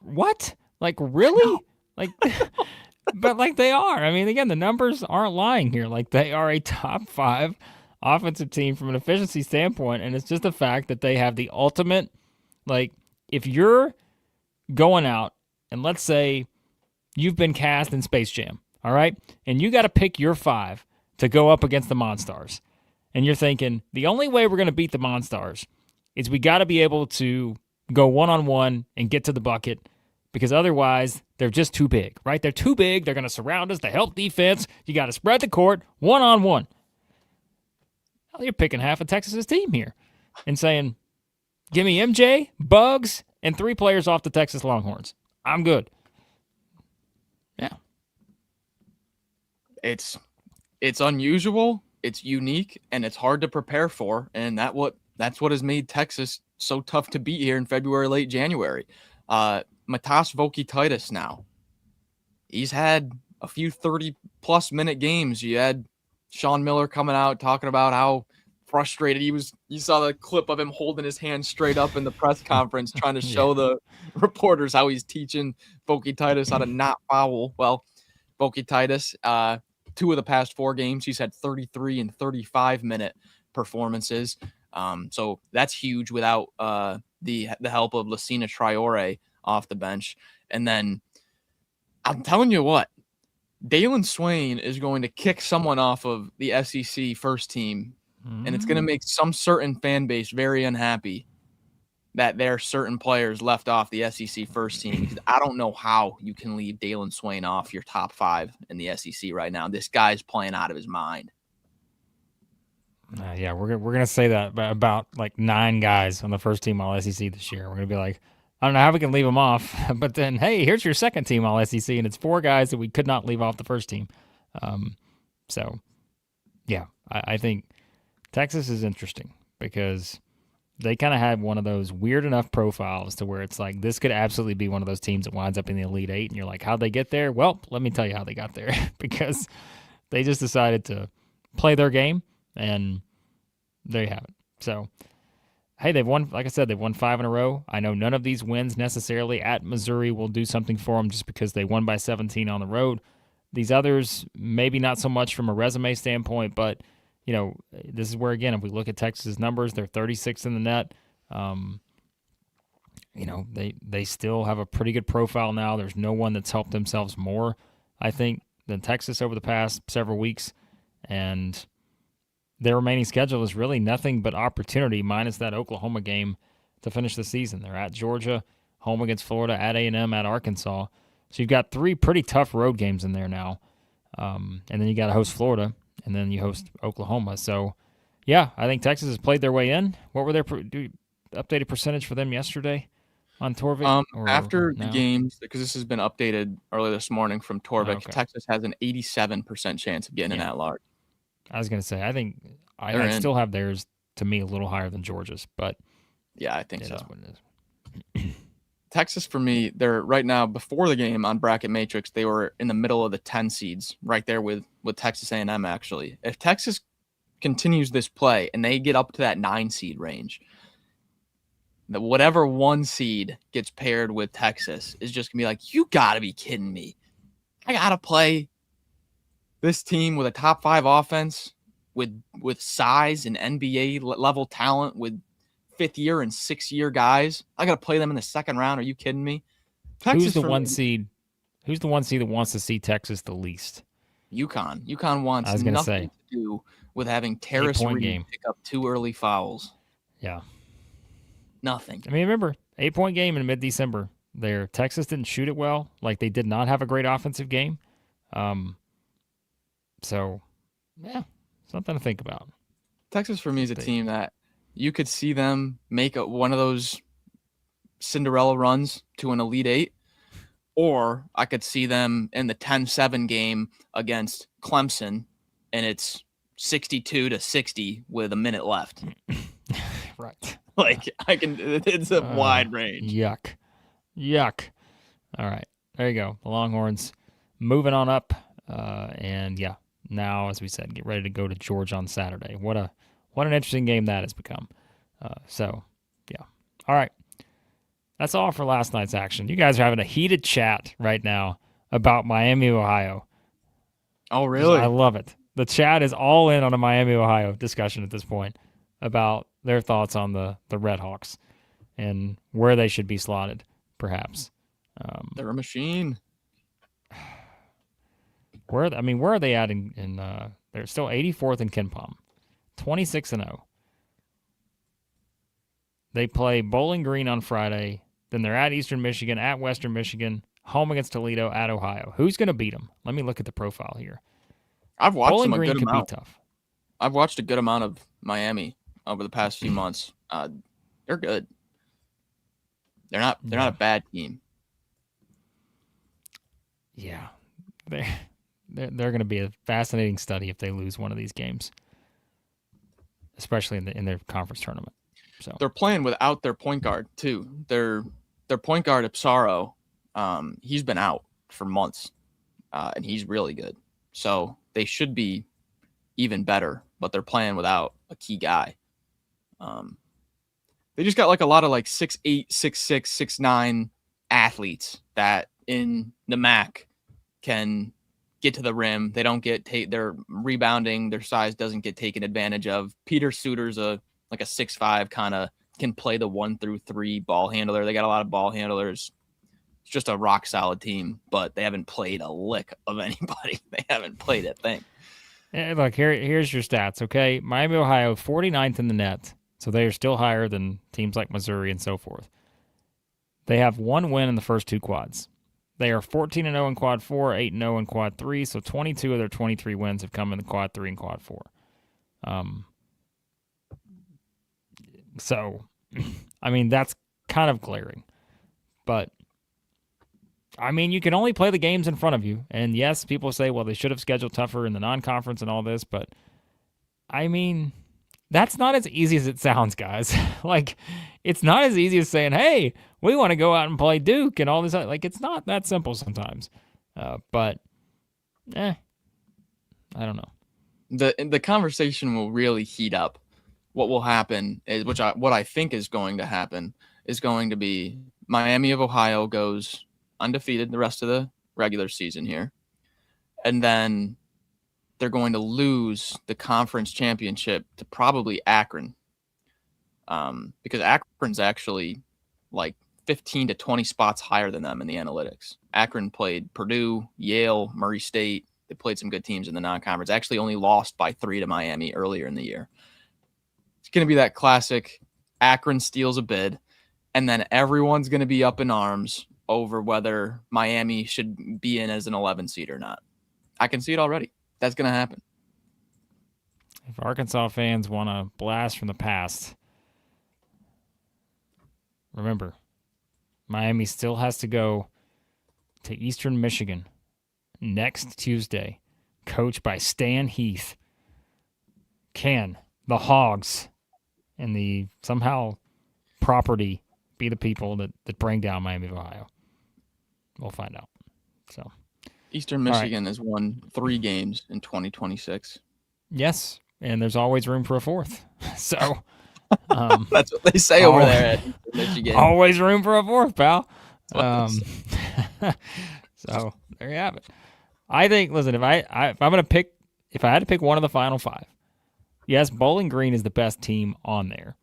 what? Really? No. But they are. I mean, again, the numbers aren't lying here. They are a top 5 offensive team from an efficiency standpoint, and it's just the fact that they have the ultimate, if you're going out and let's say you've been cast in Space Jam, all right, and you got to pick your 5 to go up against the Monstars, and you're thinking, the only way we're going to beat the Monstars is we got to be able to go one-on-one and get to the bucket, because otherwise they're just too big, right? They're too big. They're going to surround us. They help defense. You got to spread the court one-on-one. Well, you're picking half of Texas's team here and saying, give me MJ, Bugs, and 3 players off the Texas Longhorns. I'm good. Yeah. It's unusual, it's unique, and it's hard to prepare for, and that's what has made Texas so tough to beat here in February, late January. Matas Vokietaitis now. He's had a few 30-plus minute games. You had Sean Miller coming out talking about how frustrated he was. You saw the clip of him holding his hand straight up in the press conference trying to show the reporters how he's teaching Vokietaitis how to not foul. Well, Vokietaitis, 2 of the past 4 games, he's had 33 and 35-minute performances. So that's huge without the help of Lassina Traore off the bench. And then I'm telling you what, Dailyn Swain is going to kick someone off of the SEC first team, and it's going to make some certain fan base very unhappy that there are certain players left off the SEC first team, because I don't know how you can leave Dailyn Swain off your top 5 in the SEC right now. This guy's playing out of his mind. Yeah, we're gonna say that about 9 guys on the first team All SEC this year. We're gonna be like, I don't know how we can leave them off, but then hey, here's your second team All SEC, and it's 4 guys that we could not leave off the first team. So yeah, I think Texas is interesting because they kind of had one of those weird enough profiles to where it's this could absolutely be one of those teams that winds up in the Elite 8, and you're like, how'd they get there? Well, let me tell you how they got there, because they just decided to play their game, and there you have it. So, hey, they've won, like I said, they've won 5 in a row. I know none of these wins necessarily at Missouri will do something for them just because they won by 17 on the road. These others, maybe not so much from a resume standpoint, but this is where, again, if we look at Texas' numbers, they're 36th in the net. They still have a pretty good profile now. There's no one that's helped themselves more, I think, than Texas over the past several weeks. And their remaining schedule is really nothing but opportunity, minus that Oklahoma game to finish the season. They're at Georgia, home against Florida, at A&M, at Arkansas. So you've got 3 pretty tough road games in there now. And then you got to host Florida, and then you host Oklahoma. So, yeah, I think Texas has played their way in. What were their updated percentage for them yesterday on Torvik? After the games, because this has been updated early this morning from Torvik, okay. Texas has an 87% chance of getting in at large. I was going to say, I think I still have theirs, to me, a little higher than Georgia's, but yeah, I think so. That's what it is. Texas, for me, they're right now, before the game on Bracket Matrix, they were in the middle of the 10 seeds, right there with Texas A&M, actually. If Texas continues this play and they get up to that 9 seed range, that whatever 1 seed gets paired with Texas is just going to be like, you got to be kidding me. I got to play this team with a top 5 offense, with size and NBA level talent, with 5th year and 6th year guys. I got to play them in the second round. Are you kidding me? Texas, who's the 1 seed? Who's the 1 seed that wants to see Texas the least? UConn. UConn wants nothing to do with having Terrace Reed pick up 2 early fouls. Yeah. Nothing. I mean, remember, 8-point game in mid-December there. Texas didn't shoot it well. Like, they did not have a great offensive game. So, yeah, something to think about. Texas, for me, is a team that you could see them make one of those Cinderella runs to an Elite 8, or I could see them in the 10-7 game against Clemson, and it's 62-60 with a minute left. Right. Like, it's a wide range. Yuck. All right. There you go. The Longhorns moving on up. And yeah, now, as we said, get ready to go to Georgia on Saturday. What an interesting game that has become. So, yeah. All right. That's all for last night's action. You guys are having a heated chat right now about Miami, Ohio. Oh, really? I love it. The chat is all in on a Miami, Ohio discussion at this point about their thoughts on the Red Hawks and where they should be slotted, perhaps. They're a machine. Where are they at in they're still 84th in KenPom, 26-0. They play Bowling Green on Friday. Then they're at Eastern Michigan, at Western Michigan, home against Toledo, at Ohio. Who's going to beat them? Let me look at the profile here. I've watched Bowling them a Green good could amount. Be tough. I've watched a good amount of Miami over the past few months. They're good. They're not a bad team. Yeah, they're going to be a fascinating study if they lose one of these games, especially in their conference tournament. So they're playing without their point guard too. Their point guard Ipsaro, he's been out for months, and he's really good. So they should be even better, but they're playing without a key guy. They just got like a lot of like 6'8", 6'6", 6'9" athletes that in the MAC can get to the rim. They don't get their rebounding, their size doesn't get taken advantage of. Peter Suter's like a 6'5", kind of can play the 1 through 3 ball handler. They got a lot of ball handlers. It's just a rock solid team, but they haven't played a lick of anybody. They haven't played a thing. And look, here's your stats, okay? Miami, Ohio, 49th in the net, so they are still higher than teams like Missouri and so forth. They have 1 win in the first 2 quads. They are 14-0 in quad 4, 8-0 in quad 3, so 22 of their 23 wins have come in the quad 3 and quad 4. So, I mean, that's kind of glaring. But, I mean, you can only play the games in front of you. And yes, people say, well, they should have scheduled tougher in the non-conference and all this. But, I mean, that's not as easy as it sounds, guys. Like, it's not as easy as saying, hey, we want to go out and play Duke and all this. Like, it's not that simple sometimes. But, I don't know. The conversation will really heat up. What will happen is, what I think is going to happen is going to be Miami of Ohio goes undefeated the rest of the regular season here. And then they're going to lose the conference championship to probably Akron. Because Akron's actually like 15 to 20 spots higher than them in the analytics. Akron played Purdue, Yale, Murray State. They played some good teams in the non-conference. Actually only lost by 3 to Miami earlier in the year. It's going to be that classic Akron steals a bid, and then everyone's going to be up in arms over whether Miami should be in as an 11 seed or not. I can see it already. That's going to happen. If Arkansas fans want a blast from the past, remember, Miami still has to go to Eastern Michigan next Tuesday, coached by Stan Heath. Can the Hogs and the somehow property be the people that bring down Miami of Ohio? We'll find out. So Eastern Michigan has won 3 games in 2026. Yes, and there's always room for a fourth. So that's what they say over there at Michigan. Always room for a fourth, pal. So there you have it. I think. Listen, if I'm gonna pick, if I had to pick one of the final 5, yes, Bowling Green is the best team on there,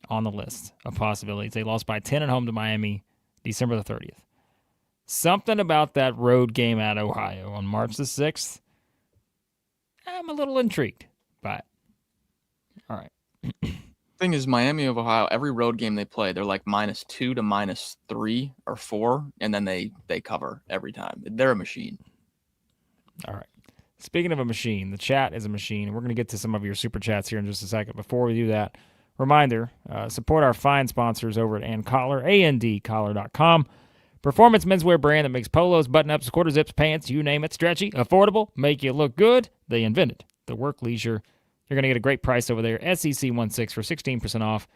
on the list of possibilities. They lost by 10 at home to Miami, December the 30th. Something about that road game at Ohio on March the 6th, I'm a little intrigued by it. All right. Thing is, Miami of Ohio, every road game they play, they're like -2 to -3 or 4, and then they cover every time. They're a machine. All right. Speaking of a machine, the chat is a machine, and we're going to get to some of your super chats here in just a second. Before we do that, reminder, support our fine sponsors over at AndCollar, andcollar.com. Performance menswear brand that makes polos, button-ups, quarter zips, pants, you name it, stretchy, affordable, make you look good. They invented the Workleisure. You're going to get a great price over there, SEC16 for 16% off.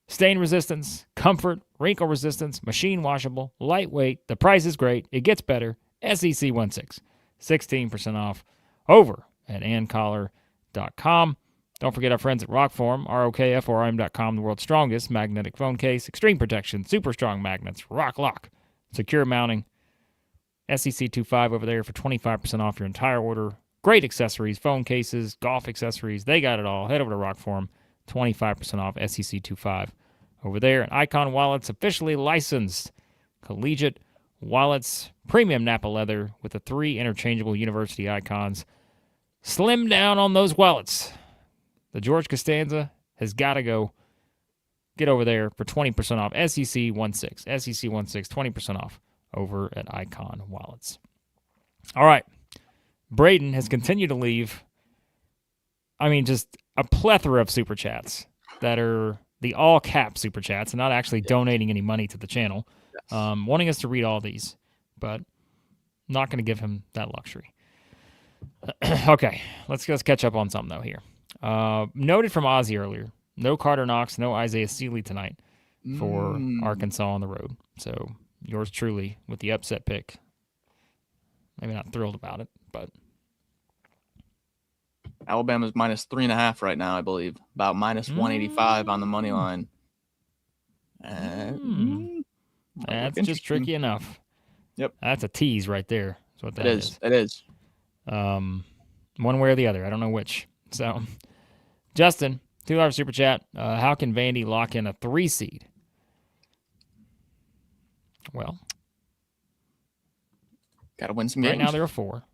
Stain resistance, comfort, wrinkle resistance, machine washable, lightweight. The price is great. It gets better. SEC16, 16% off over at andcollar.com. Don't forget our friends at ROKFORM, ROKFORM.com, the world's strongest magnetic phone case, extreme protection, super strong magnets, rock lock, secure mounting. SEC25 over there for 25% off your entire order. Great accessories, phone cases, golf accessories. They got it all. Head over to ROKFORM, 25% off SEC25 over there. And Icon Wallets, officially licensed collegiate wallets, premium Napa leather with the 3 interchangeable university icons. Slim down on those wallets. The George Costanza has got to go. Get over there for 20% off. SEC16, 20% off over at Icon Wallets. All right. Braden has continued to leave, just a plethora of super chats that are the all-cap super chats and not actually donating any money to the channel, wanting us to read all these, but not going to give him that luxury. Okay, let's catch up on something, though, here. Noted from Ozzy earlier, no Carter Knox, no Isaiah Seeley tonight for Arkansas on the road. So yours truly with the upset pick. Maybe not thrilled about it, but Alabama's -3.5 right now, I believe. About -185 on the money line. That's just tricky enough. Yep. That's a tease right there. That's what that is. It is. One way or the other. I don't know which. So, Justin, $2 super chat. How can Vandy lock in a 3 seed? Well, got to win some games. Right now they're a 4.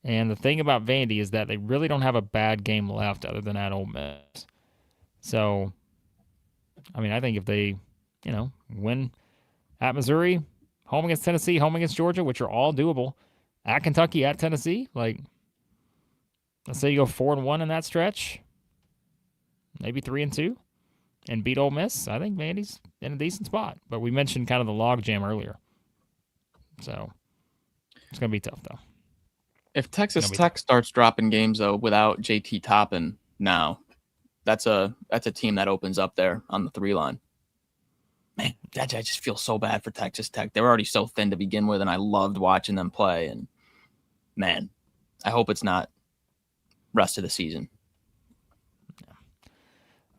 And the thing about Vandy is that they really don't have a bad game left other than at Ole Miss. So, I think if they, win at Missouri, home against Tennessee, home against Georgia, which are all doable, at Kentucky, at Tennessee, let's say you go 4-1 in that stretch, maybe 3-2, and beat Ole Miss, I think Vandy's in a decent spot. But we mentioned kind of the log jam earlier. So, it's going to be tough, though. If Texas Tech starts dropping games, though, without JT Toppin now, that's a team that opens up there on the 3 line. Man, I just feel so bad for Texas Tech. They were already so thin to begin with, and I loved watching them play. And, man, I hope it's not rest of the season.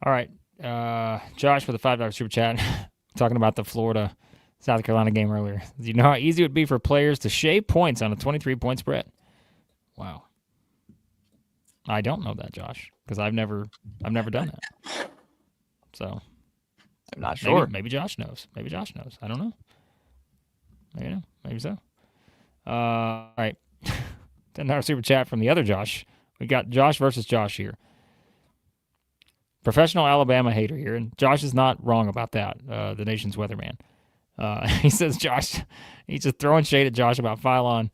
All right. Josh with a $5 super chat talking about the Florida-South Carolina game earlier. Do you know how easy it would be for players to shave points on a 23-point spread? Wow. I don't know that, Josh, because I've never done that. So I'm not sure. Maybe Josh knows. Maybe Josh knows. I don't know. Maybe so. All right. $10 super chat from the other Josh. We got Josh versus Josh here. Professional Alabama hater here, and Josh is not wrong about that. The nation's weatherman. He says he's just throwing shade at Josh about Phylon.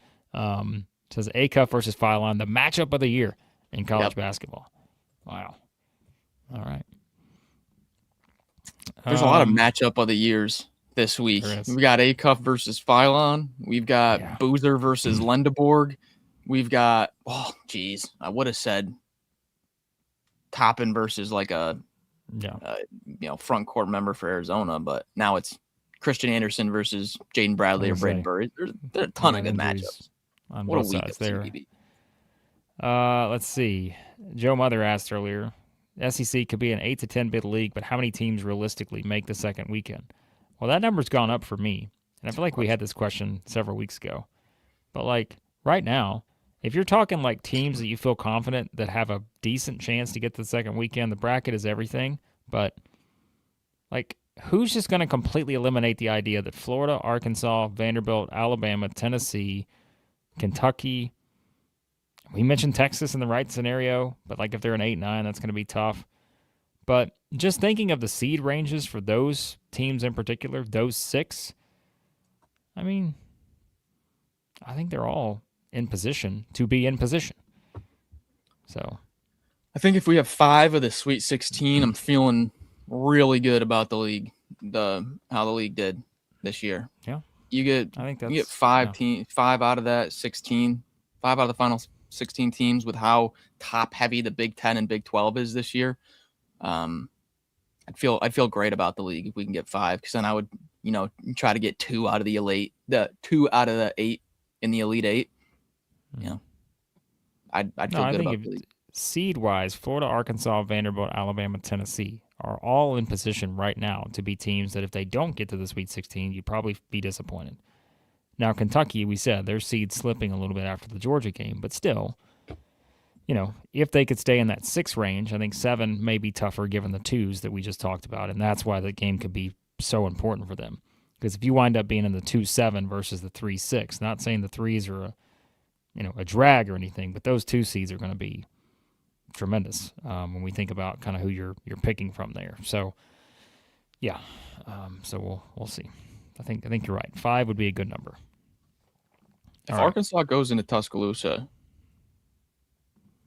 Says A-Cuff versus Phylon, the matchup of the year in college basketball. Wow. All right. There's a lot of matchup of the years this week. We got A-Cuff versus Phylon. We've got Boozer versus Lendeborg. We've got, I would have said Toppin versus like a front court member for Arizona, but now it's Christian Anderson versus Jaden Bradley or Braden Burry. There's a ton of good matchups. On both sides there. Let's see. Joe Mother asked earlier, SEC could be an 8 to 10 bid league, but how many teams realistically make the second weekend? Well, that number's gone up for me, and I feel like we had this question several weeks ago. But like right now, if you're talking like teams that you feel confident that have a decent chance to get to the second weekend, the bracket is everything. But like, who's just going to completely eliminate the idea that Florida, Arkansas, Vanderbilt, Alabama, Tennessee, Kentucky, we mentioned Texas in the right scenario, but like if they're an 8-9, that's going to be tough. But just thinking of the seed ranges for those teams in particular, those 6, I mean, I think they're all in position to be in position. So I think if we have 5 of the Sweet 16, I'm feeling really good about the league, how the league did this year. Yeah. You get 5 out of that 16, 5 out of the final 16 teams with how top heavy the Big 10 and Big 12 is this year. I'd feel great about the league if we can get 5, because then I would, try to get 2 out of the 8 in the Elite 8. I'd feel good about the league. Seed-wise, Florida, Arkansas, Vanderbilt, Alabama, Tennessee are all in position right now to be teams that if they don't get to the Sweet 16, you'd probably be disappointed. Now, Kentucky, we said, their seed slipping a little bit after the Georgia game, but still, if they could stay in that 6 range, I think 7 may be tougher given the 2s that we just talked about, and that's why the game could be so important for them. Because if you wind up being in the 2-7 versus the 3-6, not saying the 3s are a drag or anything, but those 2 seeds are going to be tremendous when we think about kind of who you're picking from there. So, yeah, so we'll see. I think you're right. 5 would be a good number. If Arkansas goes into Tuscaloosa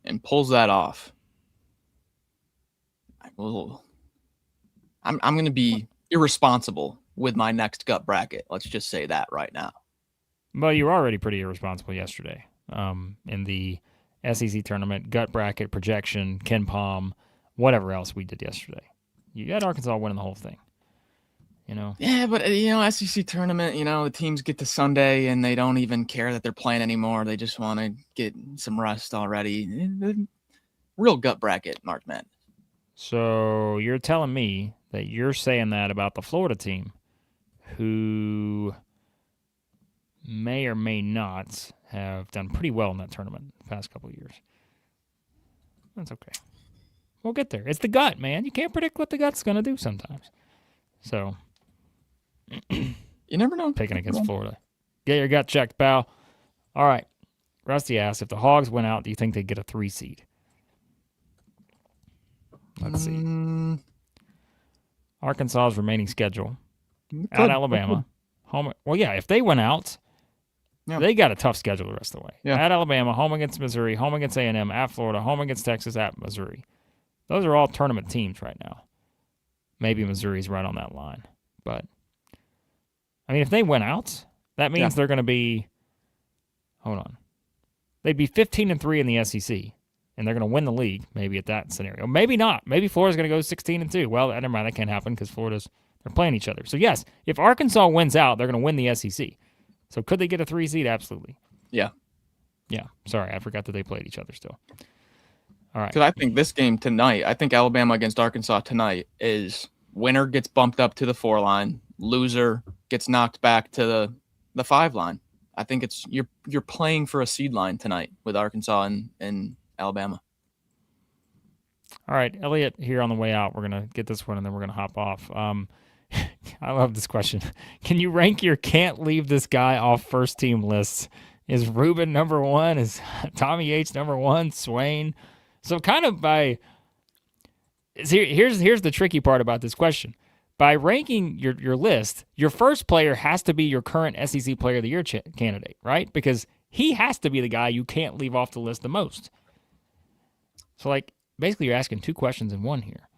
and pulls that off, I'm going to be irresponsible with my next gut bracket. Let's just say that right now. Well, you were already pretty irresponsible yesterday in the SEC tournament, gut bracket, projection, Ken Palm, whatever else we did yesterday. You had Arkansas winning the whole thing. Yeah, but SEC tournament, the teams get to Sunday and they don't even care that they're playing anymore. They just want to get some rest already. Real gut bracket, March Madness. So you're telling me that you're saying that about the Florida team, who may or may not have done pretty well in that tournament the past couple of years. That's okay. We'll get there. It's the gut, man. You can't predict what the gut's going to do sometimes. So you never know. Picking against Florida. Get your gut checked, pal. All right. Rusty asks, if the Hogs went out, do you think they'd get a 3 seed? Let's see. Arkansas's remaining schedule. At Alabama. Home. Well, yeah, if they went out, they got a tough schedule the rest of the way. Yeah. At Alabama, home against Missouri, home against A&M, at Florida, home against Texas, at Missouri. Those are all tournament teams right now. Maybe Missouri's right on that line. But, I mean, if they went out, that means they're going to be, they'd be 15-3 in the SEC, and they're going to win the league, maybe at that scenario. Maybe not. Maybe Florida's going to go 16-2. Well, never mind, that can't happen because they're playing each other. So, yes, if Arkansas wins out, they're going to win the SEC. So, could they get a 3 seed? Absolutely. Yeah. Yeah. Sorry, I forgot that they played each other still. All right. Because I think this game tonight, Alabama against Arkansas tonight is winner gets bumped up to the 4 line, loser gets knocked back to the 5 line. I think it's you're playing for a seed line tonight with Arkansas and Alabama. All right, Elliot, here on the way out, we're going to get this one and then we're going to hop off. I love this question. Can you rank your can't leave this guy off first team lists? Is Ruben number one? Is Tommy H number one? Swain? So kind of here's the tricky part about this question. By ranking your list, your first player has to be your current SEC Player of the Year candidate, right? Because he has to be the guy you can't leave off the list the most. So, like, basically you're asking two questions in one here.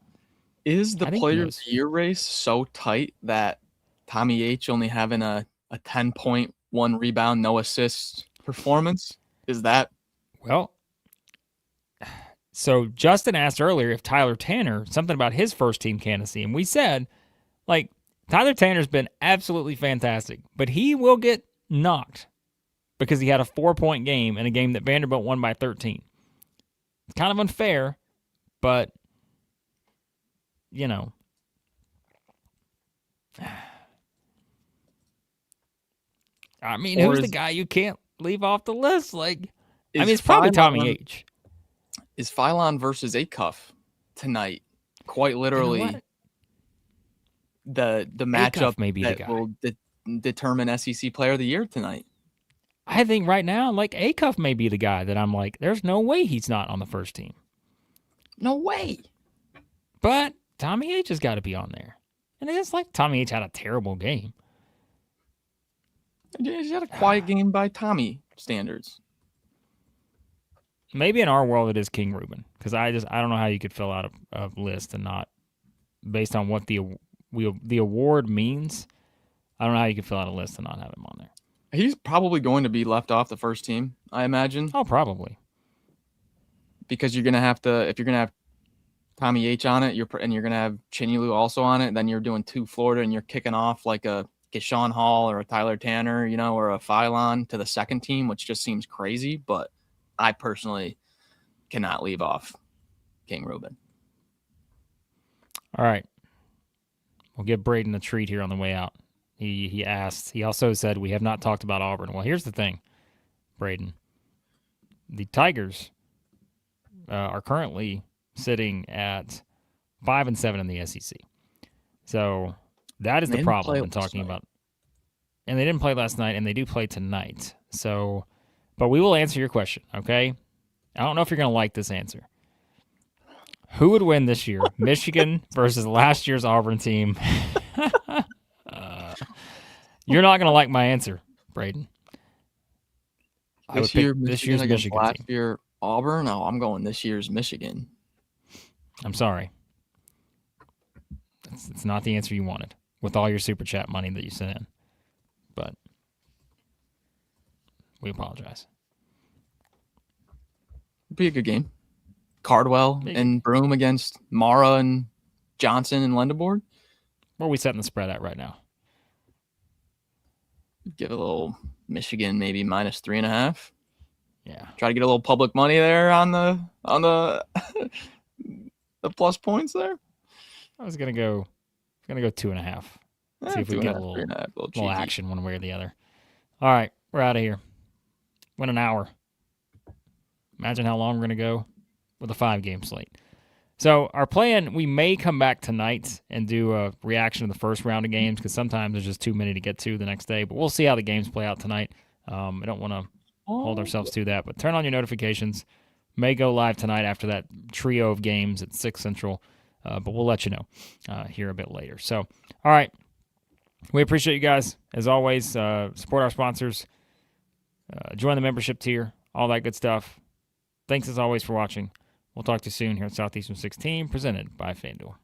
Is the Player of the Year race so tight that Tommy H only having a 10.1 rebound, no assists performance? Is that? Well, so Justin asked earlier if Tyler Tanner, something about his first team candidacy, and we said, like, Tyler Tanner's been absolutely fantastic, but he will get knocked because he had a 4-point game in a game that Vanderbilt won by 13. It's kind of unfair, but, you know. I mean, who's the guy you can't leave off the list? Like, I mean, it's probably Tommy H. Is Phylon versus Acuff tonight quite literally the matchup that will determine SEC Player of the Year tonight? I think right now, like, Acuff may be the guy that I'm like, there's no way he's not on the first team. No way. But Tommy H has got to be on there. And it's like Tommy H had a terrible game. He's had a quiet game by Tommy standards. Maybe in our world it is King Ruben, because I don't know how you could fill out a list and not, based on what the award means, I don't know how you could fill out a list and not have him on there. He's probably going to be left off the first team, I imagine. Oh, probably. Because you're going to have to, if you're going to have Tommy H on it, and you're going to have Chinulu also on it, then you're doing two Florida and you're kicking off like a Deshaun Hall or a Tyler Tanner, or a Phylon to the second team, which just seems crazy. But I personally cannot leave off King Ruben. All right. We'll give Braden a treat here on the way out. He asked, he also said, we have not talked about Auburn. Well, here's the thing, Braden. The Tigers are currently sitting at 5-7 in the SEC. So that is the problem when talking about. And they didn't play last night, and they do play tonight. So, but we will answer your question, okay? I don't know if you're going to like this answer. Who would win this year? Michigan versus last year's Auburn team. You're not going to like my answer, Braden. This year's Michigan last team. Year Auburn? No, I'm going this year's Michigan. I'm sorry. It's not the answer you wanted with all your Super Chat money that you sent in. But we apologize. Be a good game. Cardwell and Broom against Mara and Johnson and Lendeboard. Where are we setting the spread at right now? Give a little Michigan maybe -3.5. Yeah. Try to get a little public money there on the the plus points there. I was gonna go 2.5. See if we get a little action one way or the other. All right, we're out of here. Went an hour. Imagine how long we're gonna go with a 5-game slate. So our plan, we may come back tonight and do a reaction to the first round of games because sometimes there's just too many to get to the next day. But we'll see how the games play out tonight. I don't want to hold ourselves to that. But turn on your notifications. May go live tonight after that trio of games at 6 Central. But we'll let you know here a bit later. So, all right. We appreciate you guys. As always, support our sponsors. Join the membership tier. All that good stuff. Thanks as always for watching. We'll talk to you soon here at Southeastern 16, presented by FanDuel.